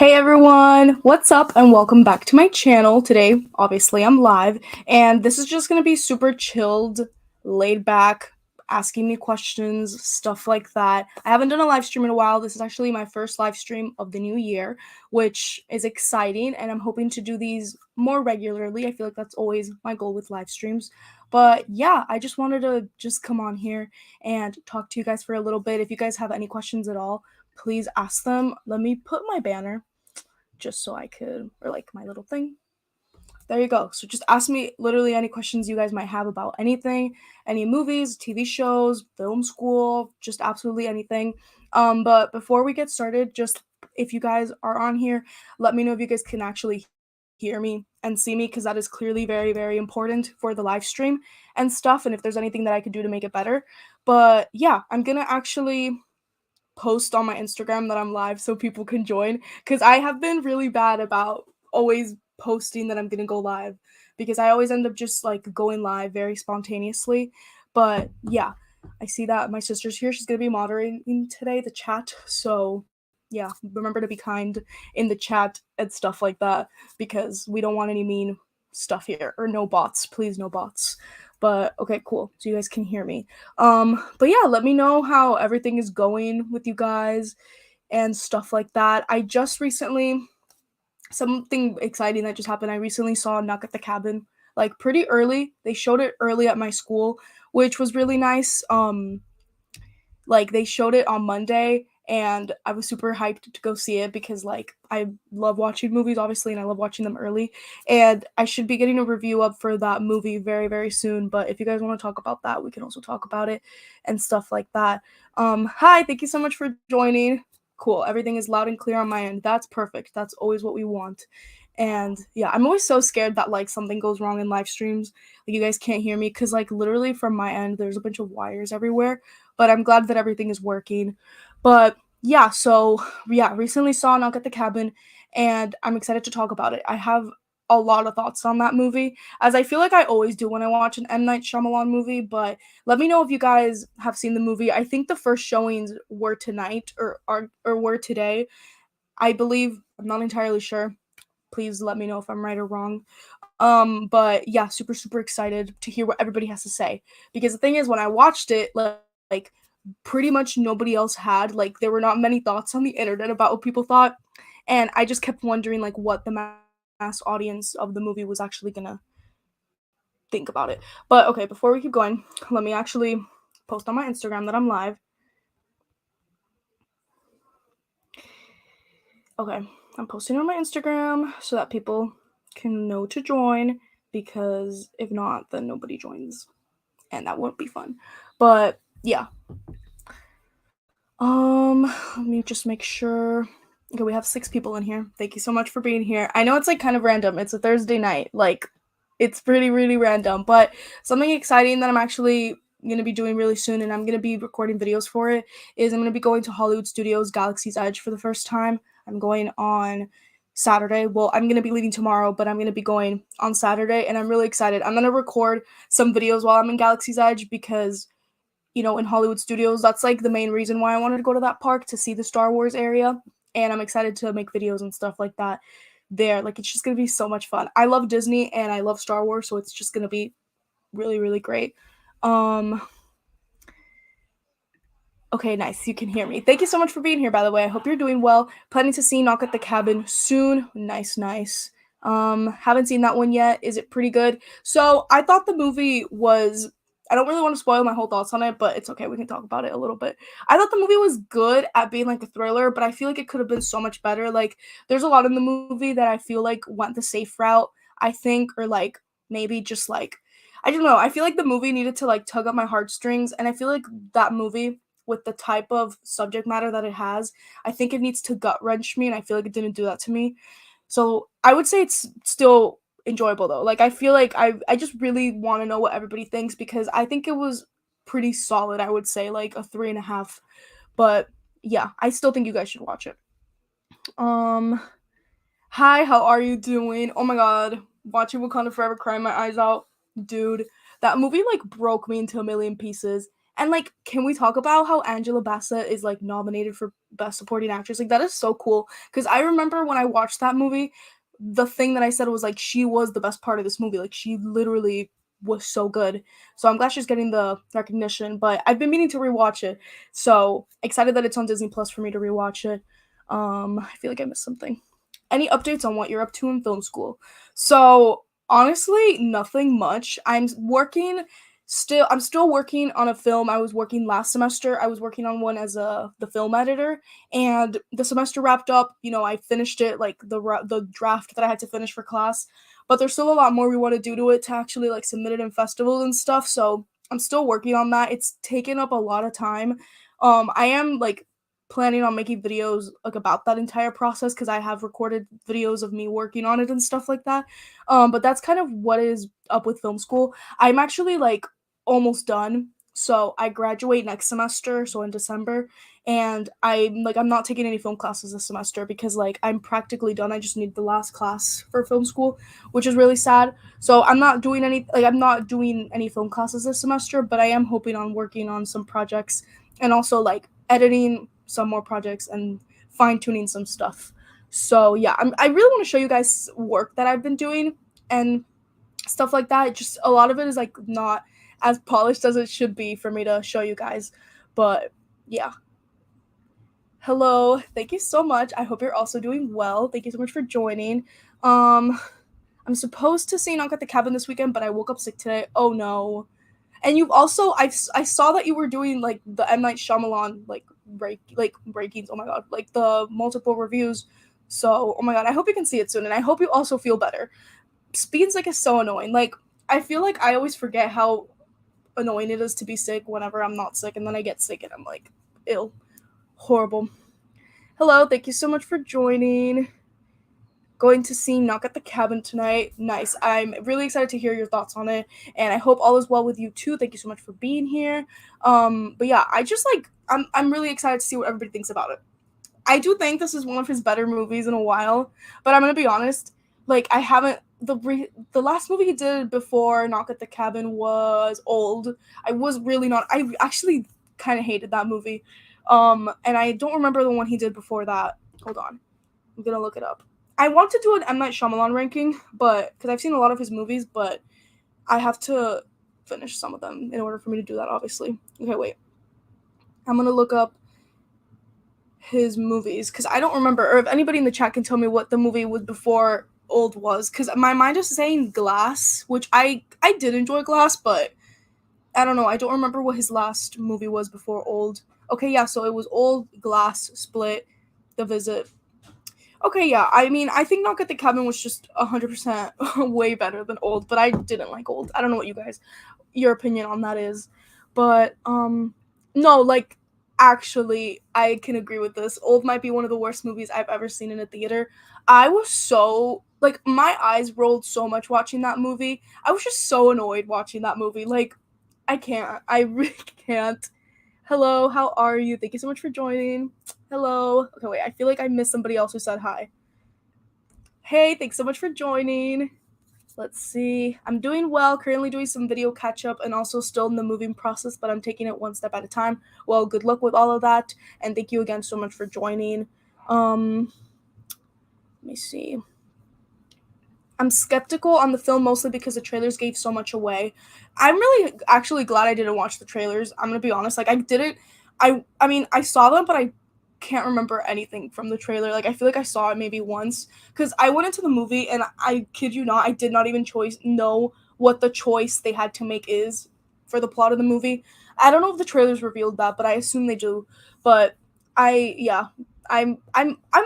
Hey everyone, what's up and welcome back to my channel. Today, obviously, I'm live and this is just going to be super chilled, laid back, asking me questions, stuff like that. I haven't done a live stream in a while. This is actually my first live stream of the new year, which is exciting, and I'm hoping to do these more regularly. I feel like that's always my goal with live streams. But yeah, I just wanted to just come on here and talk to you guys for a little bit. If you guys have any questions at all, please ask them. Let me put my banner just so I could, or like my little thing. There you go. So just ask me literally any questions you guys might have about anything, any movies, TV shows, film school, just absolutely anything. But before we get started, just if you guys are on here, let me know if you guys can actually hear me and see me, because that is clearly very, very important for the live stream and stuff, and if there's anything that I could do to make it better. But yeah, I'm gonna actually post on my Instagram that I'm live so people can join, because I have been really bad about always posting that I'm gonna go live, because I always end up just like going live very spontaneously. But yeah, I see that my sister's here. She's gonna be moderating today the chat. So yeah, remember to be kind in the chat and stuff like that, because we don't want any mean stuff here, or no bots, please, no bots. But okay, cool. So you guys can hear me. But yeah, let me know how everything is going with you guys and stuff like that. I just recently, something exciting that just happened. I recently saw Knock at the Cabin, like pretty early. They showed it early at my school, which was really nice. Like they showed it on Monday and I was super hyped to go see it, because like I love watching movies obviously, and I love watching them early, and I should be getting a review up for that movie very, very soon. But if you guys want to talk about that, we can also talk about it and stuff like that. Hi, thank you so much for joining. Cool, everything is loud and clear on my end. That's perfect. That's always what we want. And yeah, I'm always so scared that like something goes wrong in live streams, like you guys can't hear me, because like literally from my end there's a bunch of wires everywhere, but I'm glad that everything is working. But yeah, so yeah, recently saw Knock at the Cabin, and I'm excited to talk about it. I have a lot of thoughts on that movie, as I feel like I always do when I watch an M. Night Shyamalan movie. But let me know if you guys have seen the movie. I think the first showings were tonight, or were today, I believe. I'm not entirely sure. Please let me know if I'm right or wrong. But yeah, super, super excited to hear what everybody has to say. Because the thing is, when I watched it, like pretty much nobody else had, like there were not many thoughts on the internet about what people thought. And I just kept wondering like what the mass audience of the movie was actually gonna think about it. But okay, before we keep going, let me actually post on my Instagram that I'm live. Okay, I'm posting on my Instagram so that people can know to join, because if not, then nobody joins, and that won't be fun. But yeah. Let me just make sure. Okay, we have 6 people in here. Thank you so much for being here. I know it's like kind of random. It's a Thursday night. Like it's pretty, really random, but something exciting that I'm actually going to be doing really soon, and I'm going to be recording videos for it, is I'm going to be going to Hollywood Studios Galaxy's Edge for the first time. I'm going on Saturday. Well, I'm going to be leaving tomorrow, but I'm going to be going on Saturday, and I'm really excited. I'm going to record some videos while I'm in Galaxy's Edge, because in Hollywood Studios, that's like the main reason why I wanted to go to that park, to see the Star Wars area. And I'm excited to make videos and stuff like that there. Like, it's just going to be so much fun. I love Disney and I love Star Wars, so it's just going to be really, really great. Okay, nice. You can hear me. Thank you so much for being here, by the way. I hope you're doing well. Planning to see Knock at the Cabin soon. Nice, nice. Haven't seen that one yet. Is it pretty good? So I thought the movie was, I don't really want to spoil my whole thoughts on it, but it's okay. We can talk about it a little bit. I thought the movie was good at being like a thriller, but I feel like it could have been so much better. Like there's a lot in the movie that I feel like went the safe route, I think, or like maybe just like, I don't know. I feel like the movie needed to like tug at my heartstrings, and I feel like that movie, with the type of subject matter that it has, I think it needs to gut wrench me, and I feel like it didn't do that to me. So I would say it's still enjoyable though. Like I feel like I just really want to know what everybody thinks, because I think it was pretty solid. I would say like a 3.5. But yeah, I still think you guys should watch it. Um, Hi, how are you doing? Oh my god, watching Wakanda Forever, crying my eyes out, dude. That movie like broke me into a million pieces. And like, can we talk about how Angela Bassett is like nominated for Best Supporting Actress? Like, that is so cool. Because I remember when I watched that movie, the thing that I said was like she was the best part of this movie. Like, she literally was so good. So I'm glad she's getting the recognition. But I've been meaning to rewatch it. So excited that it's on Disney Plus for me to rewatch it. I feel like I missed something. Any updates on what you're up to in film school? So honestly, nothing much. I'm still working on a film I was working last semester. I was working on one as the film editor, and the semester wrapped up. I finished it, like the draft that I had to finish for class, but there's still a lot more we want to do to it to actually like submit it in festivals and stuff. So I'm still working on that. It's taken up a lot of time. I am like planning on making videos like about that entire process because I have recorded videos of me working on it and stuff like that. But that's kind of what is up with film school. I'm actually like almost done. So I graduate next semester, so in December, and I'm not taking any film classes this semester because like I'm practically done. I just need the last class for film school, which is really sad. So I'm not doing any film classes this semester, but I am hoping on working on some projects and also like editing some more projects and fine tuning some stuff. So yeah, I really want to show you guys work that I've been doing and stuff like that. Just a lot of it is like not as polished as it should be for me to show you guys. But yeah. Hello, thank you so much. I hope you're also doing well. Thank you so much for joining. Um, I'm supposed to see Knock at the Cabin this weekend, but I woke up sick today. Oh no. And you've also I saw that you were doing like the M Night Shyamalan rankings. Oh my god, like the multiple reviews. So oh my god, I hope you can see it soon, and I hope you also feel better. Being sick is so annoying. Like I feel like I always forget how annoying it is to be sick whenever I'm not sick, and then I get sick and I'm like ill, horrible. Hello, thank you so much for joining. Going to see Knock at the Cabin tonight. Nice. I'm really excited to hear your thoughts on it, and I hope all is well with you too. Thank you so much for being here. But yeah, I'm really excited to see what everybody thinks about it. I do think this is one of his better movies in a while, but I'm gonna be honest. Like I haven't the last movie he did before Knock at the Cabin was Old. I was really not. I actually kind of hated that movie, and I don't remember the one he did before that. Hold on, I'm gonna look it up. I want to do an M Night Shyamalan ranking, but because I've seen a lot of his movies, but I have to finish some of them in order for me to do that. Obviously. Okay, wait. I'm gonna look up his movies because I don't remember, or if anybody in the chat can tell me what the movie was before Old was, because my mind is saying Glass, which I did enjoy Glass, but I don't know. I don't remember what his last movie was before Old. Okay, yeah, so it was Old, Glass, Split, The Visit. Okay, yeah. I mean, I think Knock at the Cabin was just 100% way better than Old, but I didn't like Old. I don't know what your opinion on that is. But no, like actually I can agree with this. Old might be one of the worst movies I've ever seen in a theater. I was so like my eyes rolled so much watching that movie. I was just so annoyed watching that movie. Like I can't. I really can't. Hello, how are you? Thank you so much for joining. Hello. Okay, wait, I feel like I missed somebody else who said hi. Hey, thanks so much for joining. Let's see. I'm doing well, currently doing some video catch up and also still in the moving process, but I'm taking it one step at a time. Well, good luck with all of that, and thank you again so much for joining. Let me see. I'm skeptical on the film mostly because the trailers gave so much away. I'm really actually glad I didn't watch the trailers. I'm gonna be honest. Like I didn't. I mean I saw them, but I can't remember anything from the trailer. Like I feel like I saw it maybe once because I went into the movie and I kid you not, I did not even know what the choice they had to make is for the plot of the movie. I don't know if the trailers revealed that, but I assume they do. But yeah, I'm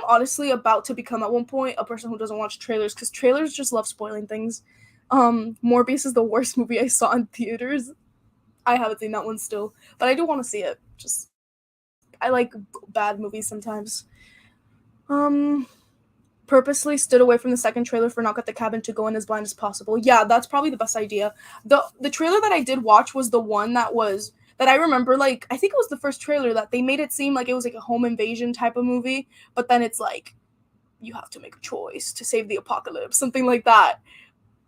honestly about to become at one point a person who doesn't watch trailers because trailers just love spoiling things. Morbius is the worst movie I saw in theaters. I haven't seen that one still, but I do want to see it. Just I like bad movies sometimes. Purposely stood away from the second trailer for Knock at the Cabin to go in as blind as possible. Yeah, that's probably the best idea. The trailer that I did watch was the one that I remember, like, I think it was the first trailer that they made it seem like it was like a home invasion type of movie, but then it's like you have to make a choice to save the apocalypse, something like that.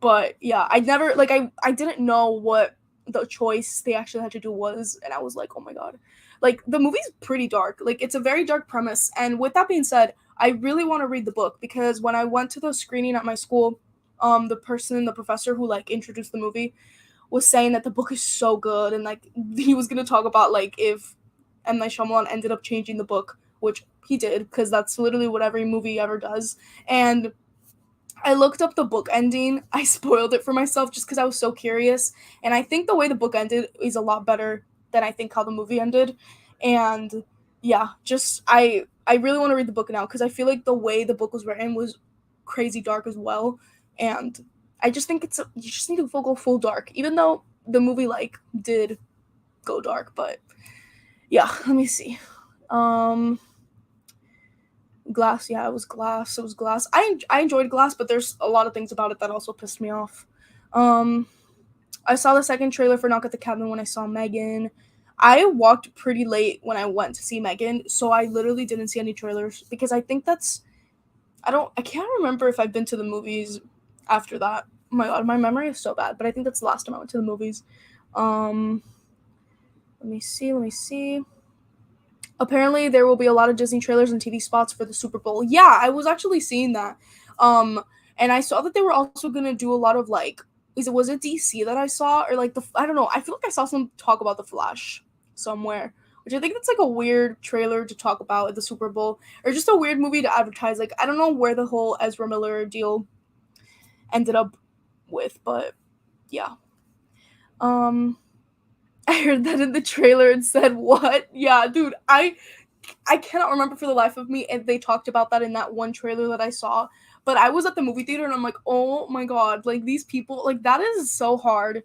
But yeah, I never like I didn't know what the choice they actually had to do was, and I was like, oh my god. Like, the movie's pretty dark. Like, it's a very dark premise. And with that being said, I really want to read the book because when I went to the screening at my school, the professor who like introduced the movie was saying that the book is so good, and like he was gonna talk about like if M Night Shyamalan ended up changing the book, which he did, because that's literally what every movie ever does. And I looked up the book ending. I spoiled it for myself just because I was so curious. And I think the way the book ended is a lot better than I think how the movie ended. And yeah, just I really want to read the book now because I feel like the way the book was written was crazy dark as well. And I just think you just need to go full dark, even though the movie like did go dark. But yeah, let me see. Um, Glass, yeah, it was Glass. It was Glass. I enjoyed Glass, but there's a lot of things about it that also pissed me off. Um, I saw the second trailer for Knock at the Cabin when I saw Megan. I walked pretty late when I went to see Megan, so I literally didn't see any trailers because I think that's I can't remember if I've been to the movies after that. Oh my god, my memory is so bad, but I think that's the last time I went to the movies. Um, let me see. Apparently there will be a lot of Disney trailers and TV spots for the Super Bowl. Yeah, I was actually seeing that. Um and I saw that they were also going to do a lot of like was it DC that I saw or like the I don't know. I feel like I saw some talk about the Flash somewhere, which I think that's like a weird trailer to talk about at the Super Bowl or just a weird movie to advertise. Like I don't know where the whole Ezra Miller deal ended up with, but yeah. Um I heard that in the trailer and said, "What?" Yeah, dude, I cannot remember for the life of me if they talked about that in that one trailer that I saw. But I was at the movie theater and I'm like, oh my god, like these people, like that is so hard.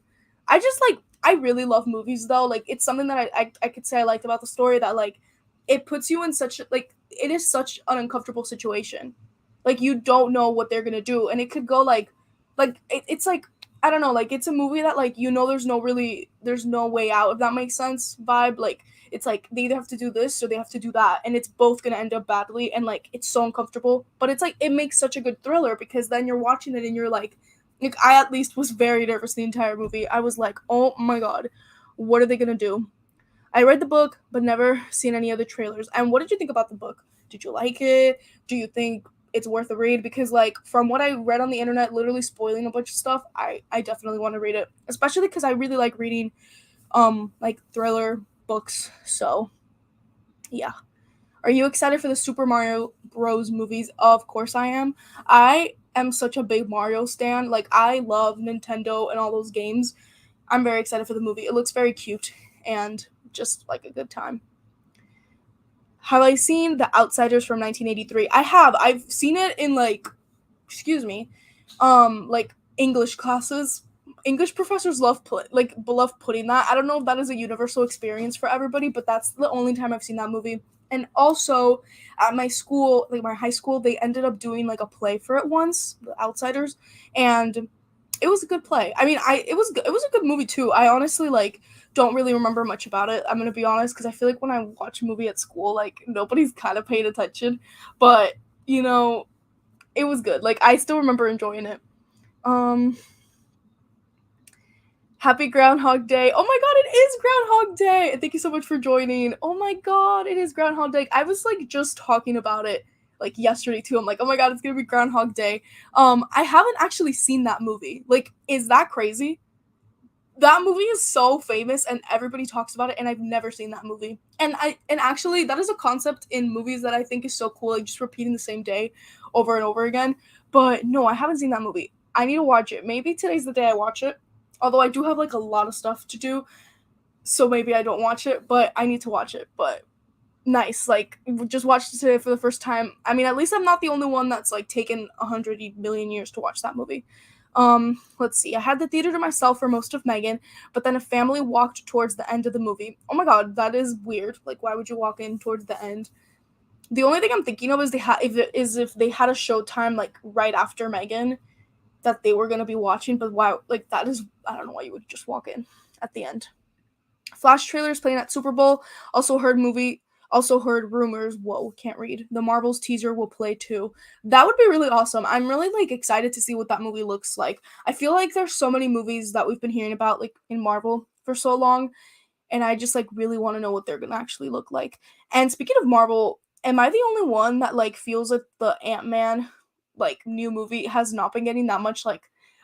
I just like I really love movies though. Like it's something that I could say I liked about the story that like it puts you in such like it is such an uncomfortable situation. Like you don't know what they're gonna do, and it could go it's like I don't know, like it's a movie that like there's no way out if that makes sense vibe like it's like they either have to do this or they have to do that and it's both gonna end up badly and like it's so uncomfortable but it's like it makes such a good thriller because then you're watching it and you're like I at least was very nervous the entire movie. I was like, oh my god, what are they gonna do? I read the book but never seen any other trailers. And what did you think about the book? Did you like it? Do you think it's worth a read? Because like from what I read on the internet literally spoiling a bunch of stuff, I definitely want to read it, especially because I really like reading like thriller books. So yeah. Are you excited for the Super Mario Bros movies? Of course I am. I am such a big Mario stan. Like I love Nintendo and all those games. I'm very excited for the movie. It looks very cute and just like a good time. Have I seen The Outsiders from 1983? I have. I've seen it in like excuse me, like English classes. English professors love putting that. I don't know if that is a universal experience for everybody, but that's the only time I've seen that movie. And also at my school, like my high school, they ended up doing like a play for it once, The Outsiders, and it was a good play. I mean, it was a good movie too. I honestly like don't really remember much about it. I'm gonna be honest because I feel like when I watch a movie at school, like nobody's kind of paying attention, but you know it was good. Like I still remember enjoying it. Um Happy Groundhog Day. Oh my god, it is Groundhog Day. Thank you so much for joining. Oh my god, it is Groundhog Day. I was like just talking about it like yesterday too. I'm like, "Oh my god, it's going to be Groundhog Day." I haven't actually seen that movie. Like is that crazy? That movie is so famous and everybody talks about it and I've never seen that movie. And actually that is a concept in movies that I think is so cool, like just repeating the same day over and over again. But no, I haven't seen that movie. I need to watch it. Maybe today's the day I watch it. Although I do have like a lot of stuff to do, so maybe I don't watch it, but I need to watch it. But nice, like just watched it today for the first time. I mean, at least I'm not the only one that's like taken 100 million years to watch that movie. Let's see. I had the theater to myself for most of Megan, but then a family walked towards the end of the movie. Oh my god, that is weird. Like, why would you walk in towards the end? The only thing I'm thinking of is if they had a showtime like right after Megan that they were gonna be watching, but why? Like that is I don't know why you would just walk in at the end. Flash trailers playing at Super Bowl. Also heard rumors. Whoa, can't read. The Marvels teaser will play too. That would be really awesome. I'm really like excited to see what that movie looks like. I feel like there's so many movies that we've been hearing about like in Marvel for so long, and I just like really want to know what they're gonna actually look like. And speaking of Marvel, am I the only one that like feels like the Ant-Man like new movie has not been getting that much like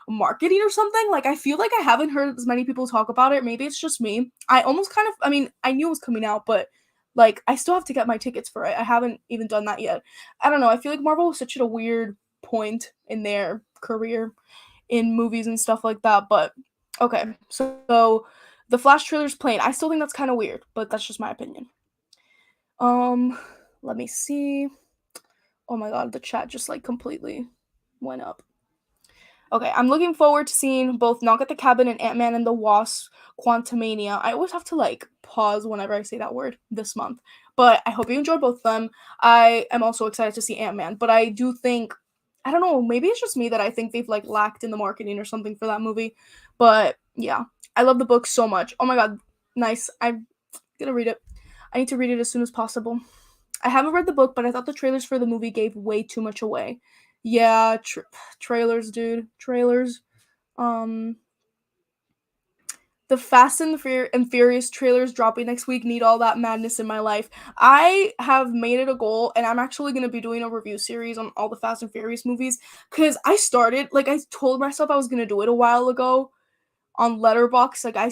marketing or something? Like I feel like I haven't heard as many people talk about it. Maybe it's just me. I almost kind of I mean, I knew it was coming out, but like I still have to get my tickets for it. I haven't even done that yet. I don't know. I feel like Marvel was such a weird point in their career in movies and stuff like that. But okay, so the Flash trailer's plain. I still think that's kind of weird, but that's just my opinion. Um, let me see. Oh my god, the chat just like completely went up. Okay, I'm looking forward to seeing both Knock at the Cabin and Ant-Man and the Wasp Quantumania. I always have to like pause whenever I say that word this month. But I hope you enjoyed both of them. I am also excited to see Ant-Man, but I do think I don't know, maybe it's just me that I think they've like lacked in the marketing or something for that movie. But yeah, I love the book so much. Oh my god, nice. I'm gonna read it. I need to read it as soon as possible. I haven't read the book, but I thought the trailers for the movie gave way too much away. Yeah, trailers, dude. Trailers. Um, the Fast and the Furious trailers dropping next week need all that madness in my life. I have made it a goal, and I'm actually gonna be doing a review series on all the Fast and Furious movies because I started like I told myself I was gonna do it a while ago on Letterbox. Like I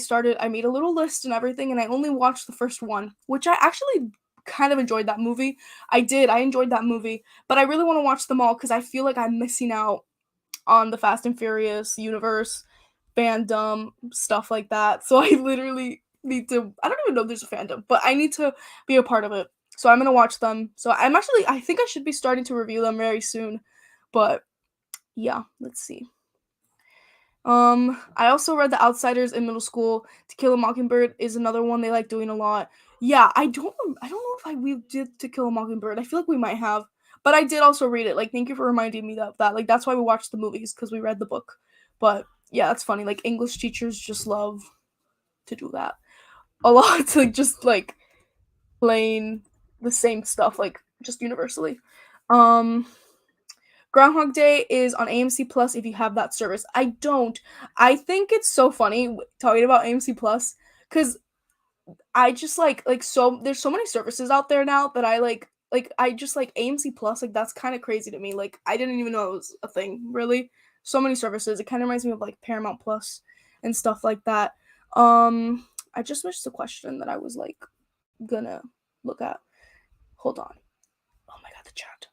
made a little list and everything, and I only watched the first one, which I actually kind of enjoyed that movie. I enjoyed that movie, but I really want to watch them all because I feel like I'm missing out on the Fast and Furious universe, fandom, stuff like that. So I literally need to I don't even know if there's a fandom, but I need to be a part of it. So I'm gonna watch them. So I think I should be starting to review them very soon. But yeah, let's see. I also read The Outsiders in middle school. To Kill a Mockingbird is another one they like doing a lot. Yeah, I don't know if we did To Kill a Mockingbird. I feel like we might have, but I did also read it. Like, thank you for reminding me of that. Like, that's why we watched the movies because we read the book. But yeah, that's funny. Like, English teachers just love to do that a lot. Like, just like playing the same stuff, like just universally. Um, Groundhog Day is on AMC Plus if you have that service. I don't. I think it's so funny talking about AMC Plus because I just like so there's so many services out there now that I just like AMC Plus. Like that's kind of crazy to me. Like I didn't even know it was a thing. Really, so many services. It kind of reminds me of like Paramount Plus and stuff like that. I just missed the question that I was like gonna look at. Hold on. Oh my god, the chat.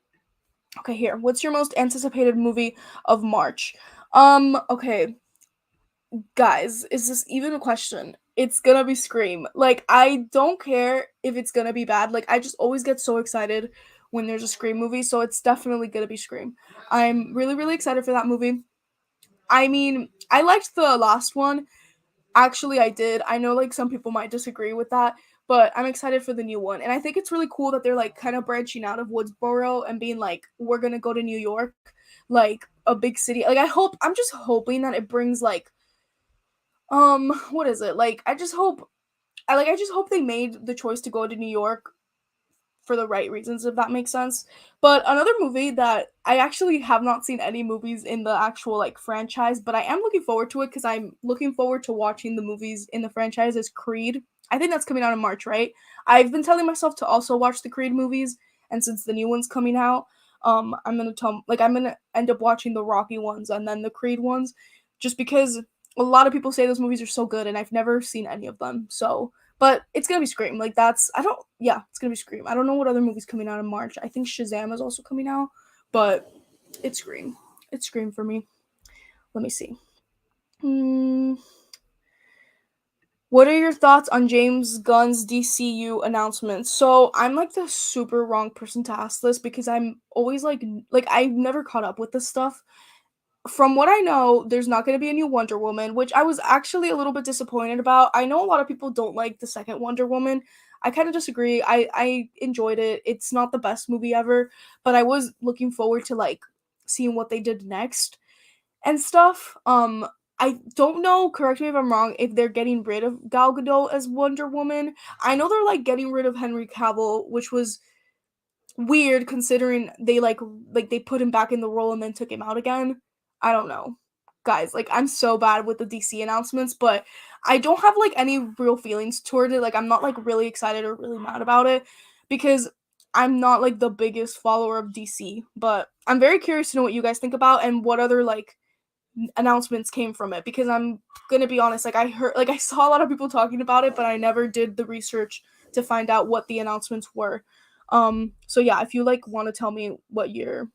Okay, here. What's your most anticipated movie of March? Okay, guys, is this even a question? It's gonna be Scream. Like, I don't care if it's gonna be bad. Like, I just always get so excited when there's a Scream movie, so it's definitely gonna be Scream. I'm really, really excited for that movie. I mean, I liked the last one. Actually, I did. I know like some people might disagree with that, but I'm excited for the new one. And I think it's really cool that they're like kind of branching out of Woodsboro and being like, we're gonna go to New York, like a big city. Like I'm just hoping that it brings like what is it? Like I just hope they made the choice to go to New York for the right reasons, if that makes sense. But another movie that I actually have not seen any movies in the actual like franchise, but I am looking forward to it because I'm looking forward to watching the movies in the franchise is Creed. I think that's coming out in March, right? I've been telling myself to also watch the Creed movies, and since the new one's coming out, I'm gonna end up watching the Rocky ones and then the Creed ones, just because a lot of people say those movies are so good, and I've never seen any of them. So but it's gonna be Scream. Like that's I don't yeah, it's gonna be Scream. I don't know what other movies coming out in March. I think Shazam is also coming out, but it's Scream. It's Scream for me. Let me see. Hmm. What are your thoughts on James Gunn's DCU announcements? So I'm like the super wrong person to ask this because I'm always like I've never caught up with this stuff. From what I know, there's not going to be a new Wonder Woman, which I was actually a little bit disappointed about. I know a lot of people don't like the second Wonder Woman. I kind of disagree. I enjoyed it. It's not the best movie ever, but I was looking forward to like seeing what they did next and stuff. I don't know, correct me if I'm wrong, if they're getting rid of Gal Gadot as Wonder Woman. I know they're like getting rid of Henry Cavill, which was weird considering they they put him back in the role and then took him out again. I don't know. Guys, like I'm so bad with the DC announcements, but I don't have like any real feelings toward it. Like I'm not like really excited or really mad about it because I'm not like the biggest follower of DC, but I'm very curious to know what you guys think about and what other like announcements came from it because I'm gonna be honest, like I saw a lot of people talking about it, but I never did the research to find out what the announcements were. So yeah, if you like want to tell me what your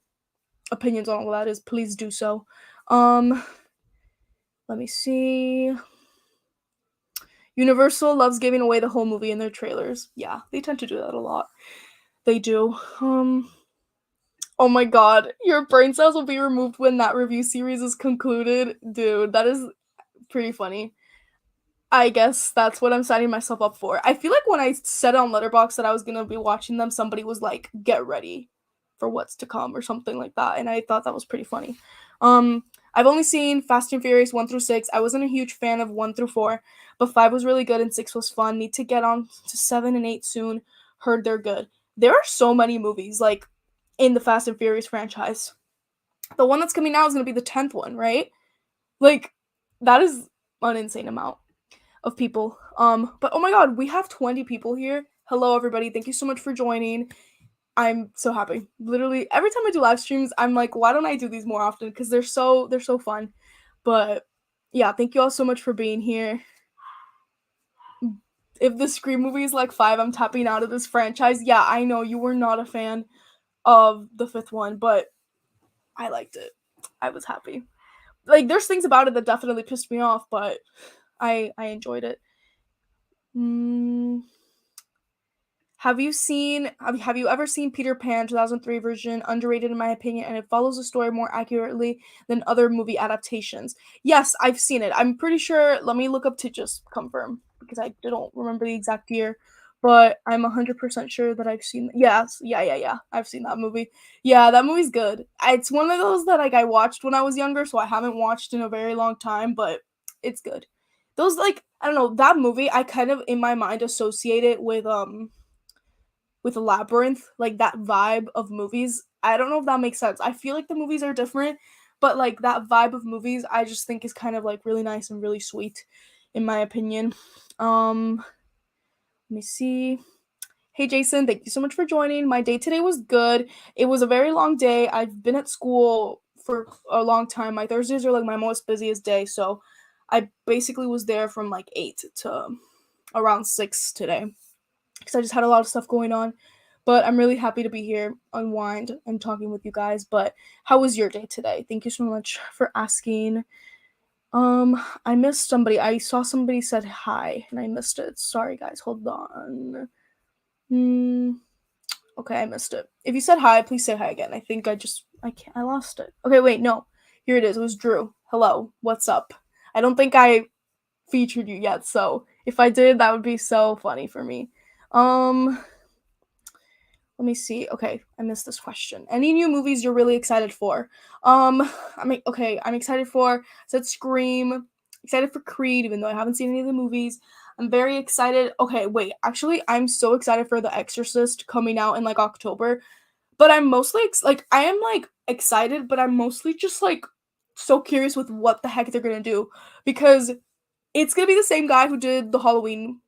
opinions on all that is, please do so. Um, let me see. Universal loves giving away the whole movie in their trailers. Yeah, they tend to do that a lot. They do. Oh my god, your brain cells will be removed when that review series is concluded. Dude, that is pretty funny. I guess that's what I'm signing myself up for. I feel like when I said on Letterboxd that I was gonna be watching them, somebody was like, "Get ready for what's to come" or something like that, and I thought that was pretty funny. I've only seen Fast and Furious 1 through 6. I wasn't a huge fan of 1 through 4, but 5 was really good and 6 was fun. Need to get on to 7 and 8 soon. Heard they're good. There are so many movies like in the Fast and Furious franchise. The one that's coming out is gonna be the 10th one, right? Like that is an insane amount of people. But oh my god, we have 20 people here. Hello everybody. Thank you so much for joining. I'm so happy. Literally every time I do live streams, I'm like, why don't I do these more often? Because they're so fun. But yeah, thank you all so much for being here. If the Scream movie is like 5, I'm tapping out of this franchise. Yeah, I know you were not a fan of the 5th one, but I liked it. I was happy. Like there's things about it that definitely pissed me off, but I enjoyed it. Mm, have you ever seen Peter Pan 2003 version? Underrated in my opinion, and it follows the story more accurately than other movie adaptations. Yes, I've seen it. I'm pretty sure. Let me look up to just confirm because I don't remember the exact year, but I'm 100% sure that I've seen. Yes, yeah. I've seen that movie. Yeah, that movie's good. It's one of those that like I watched when I was younger, so I haven't watched in a very long time, but it's good. Those like I don't know that movie. I kind of in my mind associate it with Labyrinth, like that vibe of movies. I don't know if that makes sense. I feel like the movies are different, but like that vibe of movies I just think is kind of like really nice and really sweet in my opinion. Let me see. Hey Jason, thank you so much for joining. My day today was good. It was a very long day. I've been at school for a long time. My Thursdays are like my most busiest day, so I basically was there from like 8 to around 6 today because I just had a lot of stuff going on. But I'm really happy to be here, unwind, and talking with you guys. But how was your day today? Thank you so much for asking. I missed somebody. I saw somebody said hi, and I missed it. Sorry, guys. Hold on. Okay, I missed it. If you said hi, please say hi again. I think I lost it. Okay, wait, no. Here it is. It was Drew. Hello. What's up? I don't think I featured you yet, so if I did, that would be so funny for me. Um, let me see. Okay, I missed this question. Any new movies you're really excited for? I'm excited for. I said Scream. Excited for Creed, even though I haven't seen any of the movies. I'm very excited. Okay, wait. Actually, I'm so excited for The Exorcist coming out in like October. But I'm mostly like I am like excited, but I'm mostly just like so curious with what the heck they're gonna do because it's gonna be the same guy who did the Halloween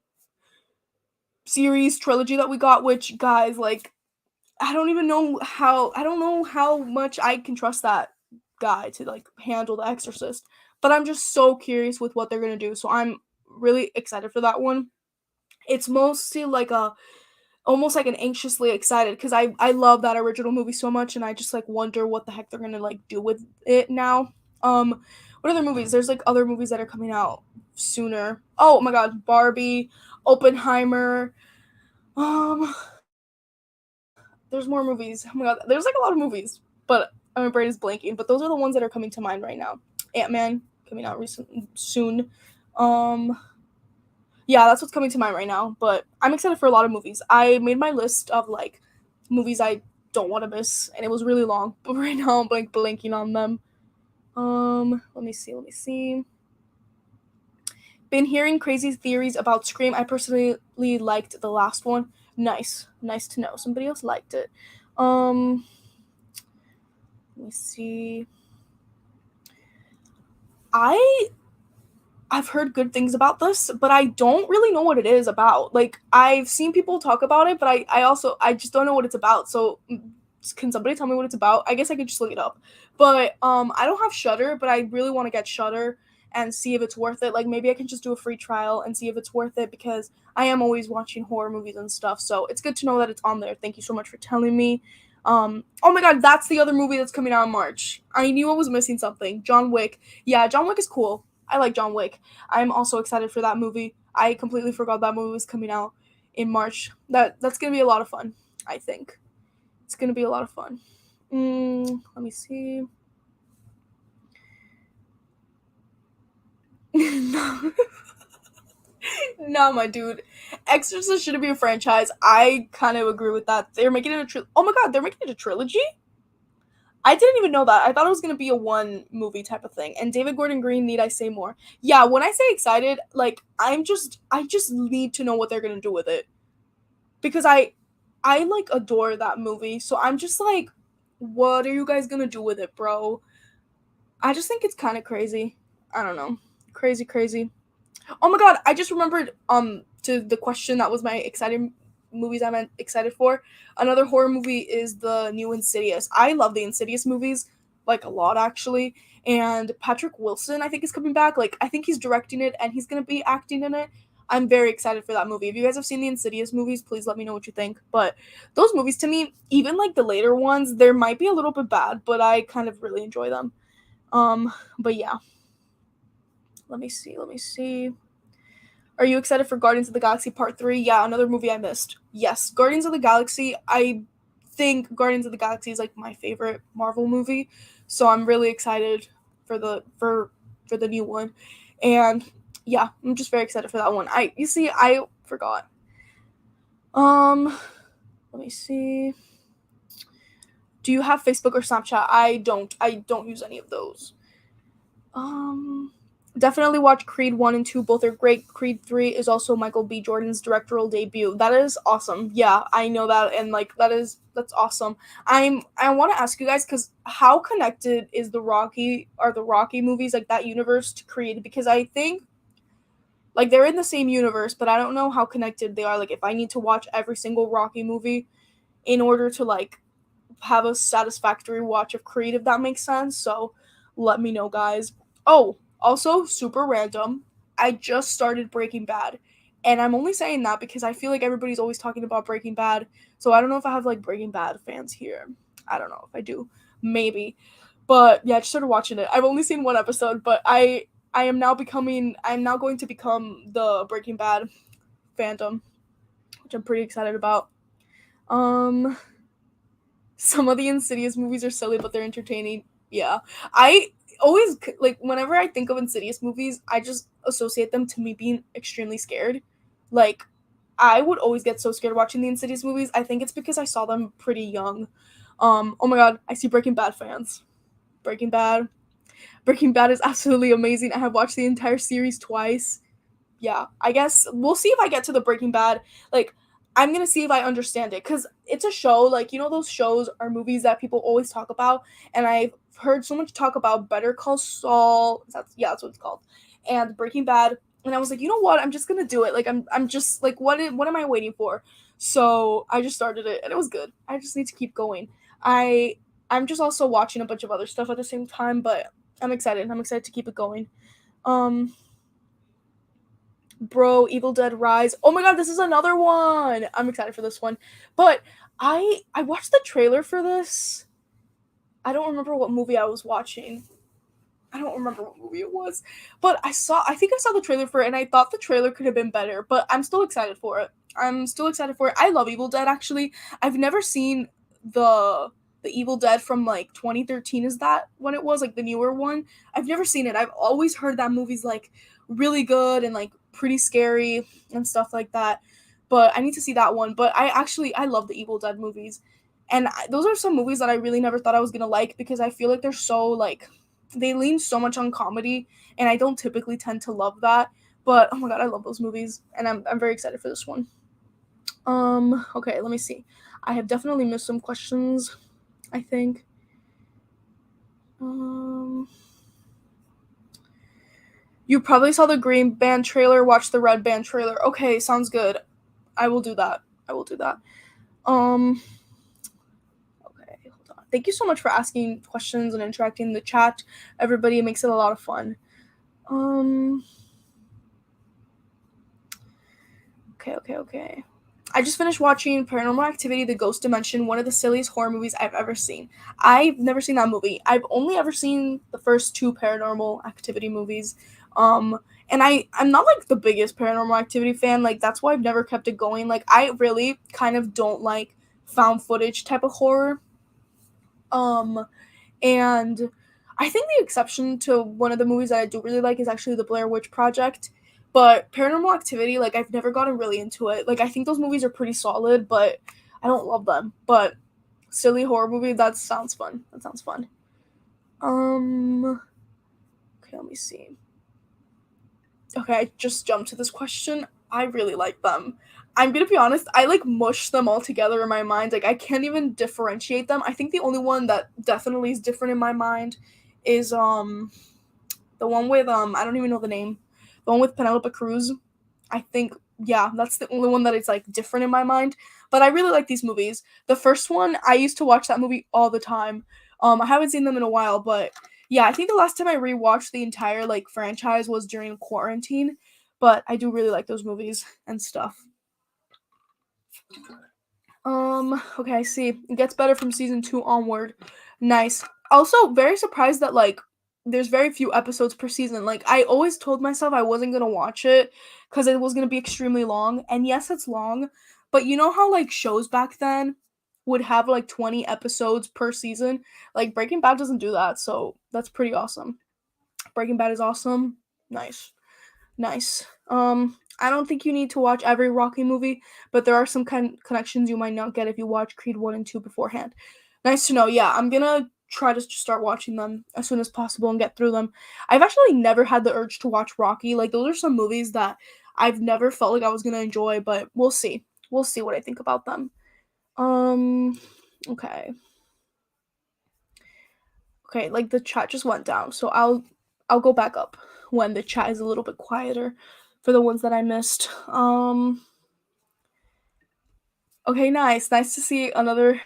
series trilogy that we got. Which guys like I don't know how much I can trust that guy to like handle The Exorcist. But I'm just so curious with what they're gonna do. So I'm really excited for that one. It's mostly like a almost like an anxiously excited because I love that original movie so much and I just like wonder what the heck they're gonna like do with it now. What other movies? There's like other movies that are coming out sooner. Oh my god, Barbie, Oppenheimer. Um, there's more movies. Oh my god, there's like a lot of movies, but my brain is blanking. But those are the ones that are coming to mind right now. Ant-Man coming out soon. Um, yeah, that's what's coming to mind right now. But I'm excited for a lot of movies. I made my list of like movies I don't want to miss, and it was really long. But right now I'm like blanking on them. Let me see. Been hearing crazy theories about Scream. I personally liked the last one. Nice to know. Somebody else liked it. Let me see. I I've heard good things about this, but I don't really know what it is about. Like, I've seen people talk about it, but I just don't know what it's about. So can somebody tell me what it's about? I guess I could just look it up. But I don't have Shudder, but I really want to get Shudder and see if it's worth it. Like, maybe I can just do a free trial and see if it's worth it, because I am always watching horror movies and stuff. So it's good to know that it's on there. Thank you so much for telling me. Oh my god, that's the other movie that's coming out in March. I knew I was missing something. John Wick. Yeah, John Wick is cool. I like John Wick. I'm also excited for that movie. I completely forgot that movie was coming out in March. That's gonna be a lot of fun. I think it's gonna be a lot of fun. Let me see. No. No, my dude. Exorcist shouldn't be a franchise. I kind of agree with that. They're making it a oh my god, they're making it a trilogy? I didn't even know that. I thought it was gonna be a one movie type of thing. And David Gordon Green, need I say more? Yeah, when I say excited, like I just need to know what they're gonna do with it. Because I like adore that movie. So I'm just like, what are you guys gonna do with it, bro? I just think it's kind of crazy. I don't know. Crazy, crazy. Oh my god, I just remembered to the question that was my excited movies I'm excited for. Another horror movie is the new Insidious. I love the Insidious movies like a lot actually. And Patrick Wilson I think is coming back. Like I think he's directing it and he's going to be acting in it. I'm very excited for that movie. If you guys have seen the Insidious movies, please let me know what you think. But those movies to me, even like the later ones, they might be a little bit bad, but I kind of really enjoy them. But yeah. Let me see. Let me see. Are you excited for Guardians of the Galaxy Part 3? Yeah, another movie I missed. Yes, Guardians of the Galaxy. I think Guardians of the Galaxy is like my favorite Marvel movie. So I'm really excited for the new one. And yeah, I'm just very excited for that one. I forgot. Um Let me see. Do you have Facebook or Snapchat? I don't. I don't use any of those. Um, Definitely watch Creed 1 and 2. Both are great. Creed 3 is also Michael B. Jordan's directorial debut. That is awesome. Yeah, I know that, and like that's awesome. I want to ask you guys, cuz how connected is the Rocky movies, like that universe, to Creed? Because I think like they're in the same universe, but I don't know how connected they are. Like if I need to watch every single Rocky movie in order to like have a satisfactory watch of Creed, if that makes sense. So let me know, guys. Oh, also, super random. I just started Breaking Bad. And I'm only saying that because I feel like everybody's always talking about Breaking Bad. So I don't know if I have like Breaking Bad fans here. I don't know if I do. Maybe. But yeah, I just started watching it. I've only seen one episode, but I'm now going to become the Breaking Bad fandom, which I'm pretty excited about. Um some of the Insidious movies are silly, but they're entertaining. Yeah. I always, like, whenever I think of Insidious movies, I just associate them to me being extremely scared. Like, I would always get so scared watching the Insidious movies. I think it's because I saw them pretty young. Oh my god, I see Breaking Bad fans. Breaking Bad. Breaking Bad is absolutely amazing. I have watched the entire series twice. Yeah, I guess we'll see if I get to the Breaking Bad. Like, I'm gonna see if I understand it, because it's a show. Like, you know, those shows are movies that people always talk about, and I've heard so much talk about Better Call Saul. That's what it's called, and Breaking Bad. And I was like, you know what? I'm just gonna do it. Like, I'm just like, what am I waiting for? So I just started it, and it was good. I just need to keep going. I I'm just also watching a bunch of other stuff at the same time, but I'm excited. I'm excited to keep it going. Um, Bro, Evil Dead Rise. Oh my god, this is another one. I'm excited for this one. But I watched the trailer for this. I don't remember what movie I was watching. I don't remember what movie it was. But I think I saw the trailer for it and I thought the trailer could have been better, but I'm still excited for it. I'm still excited for it. I love Evil Dead actually. I've never seen the the Evil Dead from like 2013, is that when it was, like the newer one? I've never seen it. I've always heard that movie's like really good and like pretty scary and stuff like that. But I need to see that one. But I love the Evil Dead movies. And those are some movies that I really never thought I was going to like, because I feel like they're so like they lean so much on comedy, and I don't typically tend to love that. But oh my god, I love those movies, and I'm very excited for this one. Okay, let me see. I have definitely missed some questions, I think. Um You probably saw the green band trailer, watch the red band trailer. Okay, sounds good. I will do that. I will do that. Um okay, hold on. Thank you so much for asking questions and interacting in the chat. Everybody, it makes it a lot of fun. Um okay. I just finished watching Paranormal Activity: The Ghost Dimension, one of the silliest horror movies I've ever seen. I've never seen that movie. I've only ever seen the first two Paranormal Activity movies. And I'm not like the biggest Paranormal Activity fan. Like that's why I've never kept it going. Like I really kind of don't like found footage type of horror. Um and I think the exception to one of the movies that I do really like is actually the Blair Witch Project. But Paranormal Activity, like I've never gotten really into it. Like I think those movies are pretty solid, but I don't love them. But silly horror movie, that sounds fun. That sounds fun. Okay, let me see. Okay, I just jumped to this question. I really like them. I'm gonna be honest, I like mush them all together in my mind. Like I can't even differentiate them. I think the only one that definitely is different in my mind is the one with I don't even know the name. The one with Penelope Cruz. I think yeah, that's the only one that is like different in my mind. But I really like these movies. The first one, I used to watch that movie all the time. I haven't seen them in a while, but yeah, I think the last time I rewatched the entire like franchise was during quarantine. But I do really like those movies and stuff. Okay, I see. It gets better from season 2 onward. Nice. Also, very surprised that like there's very few episodes per season. Like I always told myself I wasn't going to watch it cuz it was going to be extremely long. And yes, it's long, but you know how like shows back then would have like 20 episodes per season? Like Breaking Bad doesn't do that, so that's pretty awesome. Breaking Bad is awesome. Nice. Nice. I don't think you need to watch every Rocky movie, but there are some connections you might not get if you watch Creed 1 and 2 beforehand. Nice to know. Yeah, I'm gonna try to start watching them as soon as possible and get through them. I've actually never had the urge to watch Rocky. Like, those are some movies that I've never felt like I was gonna enjoy, but we'll see. We'll see what I think about them. Okay. Okay, like the chat just went down, so I'll go back up when the chat is a little bit quieter for the ones that I missed. Okay, nice. Nice to see another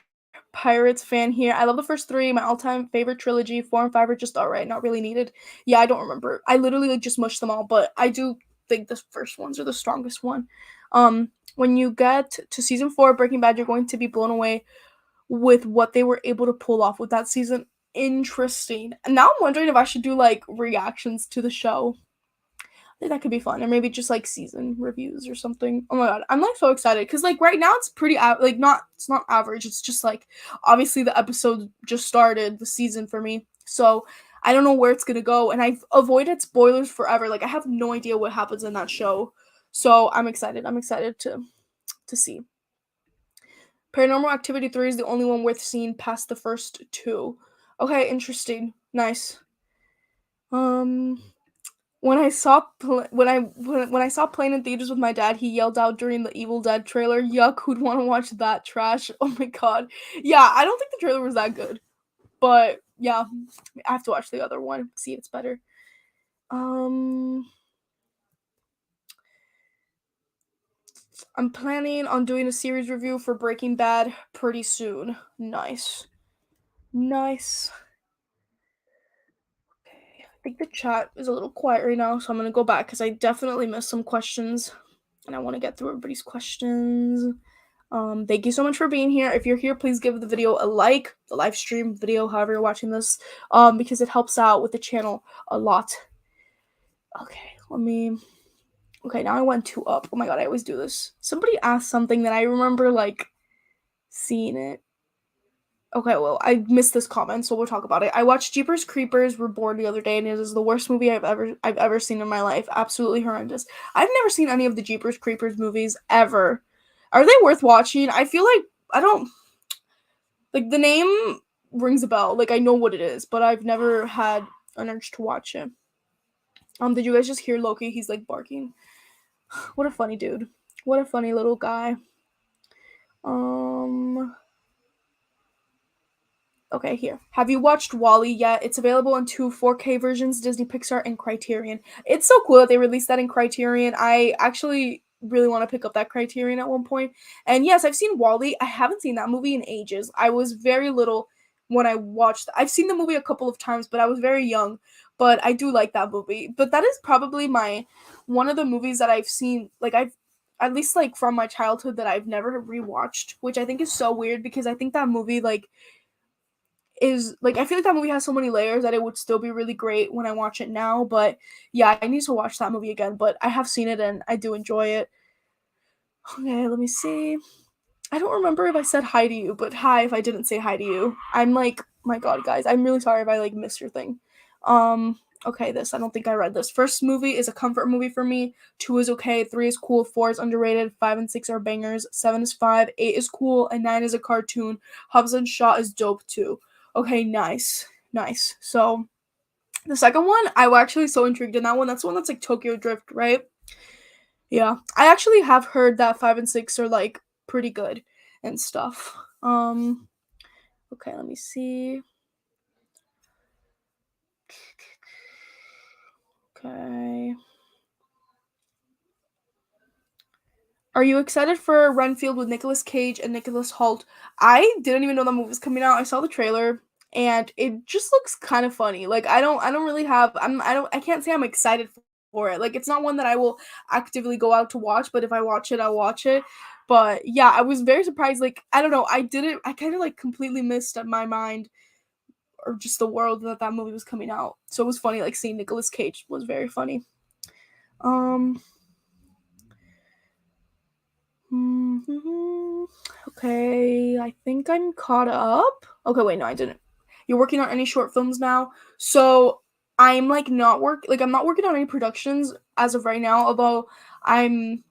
Pirates fan here. I love the first three. My all-time favorite trilogy. 4 and 5 are just alright, not really needed. Yeah, I don't remember. I literally like just mushed them all, but I do think the first ones are the strongest one. When you get to season 4, Breaking Bad, you're going to be blown away with what they were able to pull off with that season. Interesting. And now I'm wondering if I should do like reactions to the show. I think that could be fun, or maybe just like season reviews or something. Oh my god, I'm like so excited because like right now it's pretty like not it's not average. It's just like obviously the episode just started the season for me, so I don't know where it's gonna go, and I've avoided spoilers forever. Like I have no idea what happens in that show, so I'm excited. I'm excited to see. Paranormal Activity 3 is the only one worth seeing past the first two. Okay, interesting. Nice. Um when I saw Plane in theaters with my dad, he yelled out during the Evil Dead trailer, "Yuck, who'd want to watch that trash?" Oh my god. Yeah, I don't think the trailer was that good. But yeah, I have to watch the other one, see if it's better. Um I'm planning on doing a series review for Breaking Bad pretty soon. Nice. Nice. Okay, I think the chat is a little quiet right now, so I'm gonna go back because I definitely missed some questions, and I want to get through everybody's questions. Thank you so much for being here. If you're here, please give the video a like, the live stream video, however you're watching this, because it helps out with the channel a lot. Okay, let me. Okay, now I went two up. Oh my god, I always do this. Somebody asked something that I remember like seeing it. Okay, well, I missed this comment, so we'll talk about it. I watched Jeepers Creepers Reborn the other day, and it is the worst movie I've ever seen in my life. Absolutely horrendous. I've never seen any of the Jeepers Creepers movies ever. Are they worth watching? I feel like I don't like the name rings a bell. Like I know what it is, but I've never had an urge to watch it. Did you guys just hear Loki? He's like barking. What a funny dude. What a funny little guy. Um Okay, here. Have you watched Wall-E yet? It's available in two 4K versions, Disney Pixar and Criterion. It's so cool that they released that in Criterion. I actually really want to pick up that Criterion at one point. And yes, I've seen Wall-E. I haven't seen that movie in ages. I was very little when I watched. I've seen the movie a couple of times, but I was very young. But I do like that movie. But that is probably my one of the movies that I've seen, like I've at least like from my childhood, that I've never rewatched, which I think is so weird because I think that movie like is like, I feel like that movie has so many layers that it would still be really great when I watch it now. But yeah, I need to watch that movie again. But I have seen it and I do enjoy it. Okay, let me see. I don't remember if I said hi to you, but hi if I didn't say hi to you. I'm like, my god, guys, I'm really sorry if I like missed your thing. Okay, this, I don't think I read this. First movie is a comfort movie for me. 2 is okay, 3 is cool, 4 is underrated, 5 and 6 are bangers, 7 is 5, 8 is cool, and 9 is a cartoon. Hobbs and Shaw is dope too. Okay, nice. Nice. So the second one, I was actually so intrigued in that one. That's the one that's like Tokyo Drift, right? Yeah. I actually have heard that 5 and 6 are like pretty good and stuff. Okay, let me see. Okay. Are you excited for Renfield with Nicolas Cage and Nicholas Hoult? I didn't even know that movie was coming out. I saw the trailer and it just looks kind of funny. Like I don't really have I can't say I'm excited for it. Like it's not one that I will actively go out to watch, but if I watch it, I'll watch it. But yeah, I was very surprised. Like I don't know, I kind of like completely missed my mind or just the world that that movie was coming out. So it was funny like seeing Nicolas Cage was very funny. Um Okay, I think I'm caught up. Okay, wait, no, I didn't. You're working on any short films now? So I'm like I'm not working on any productions as of right now, although I'm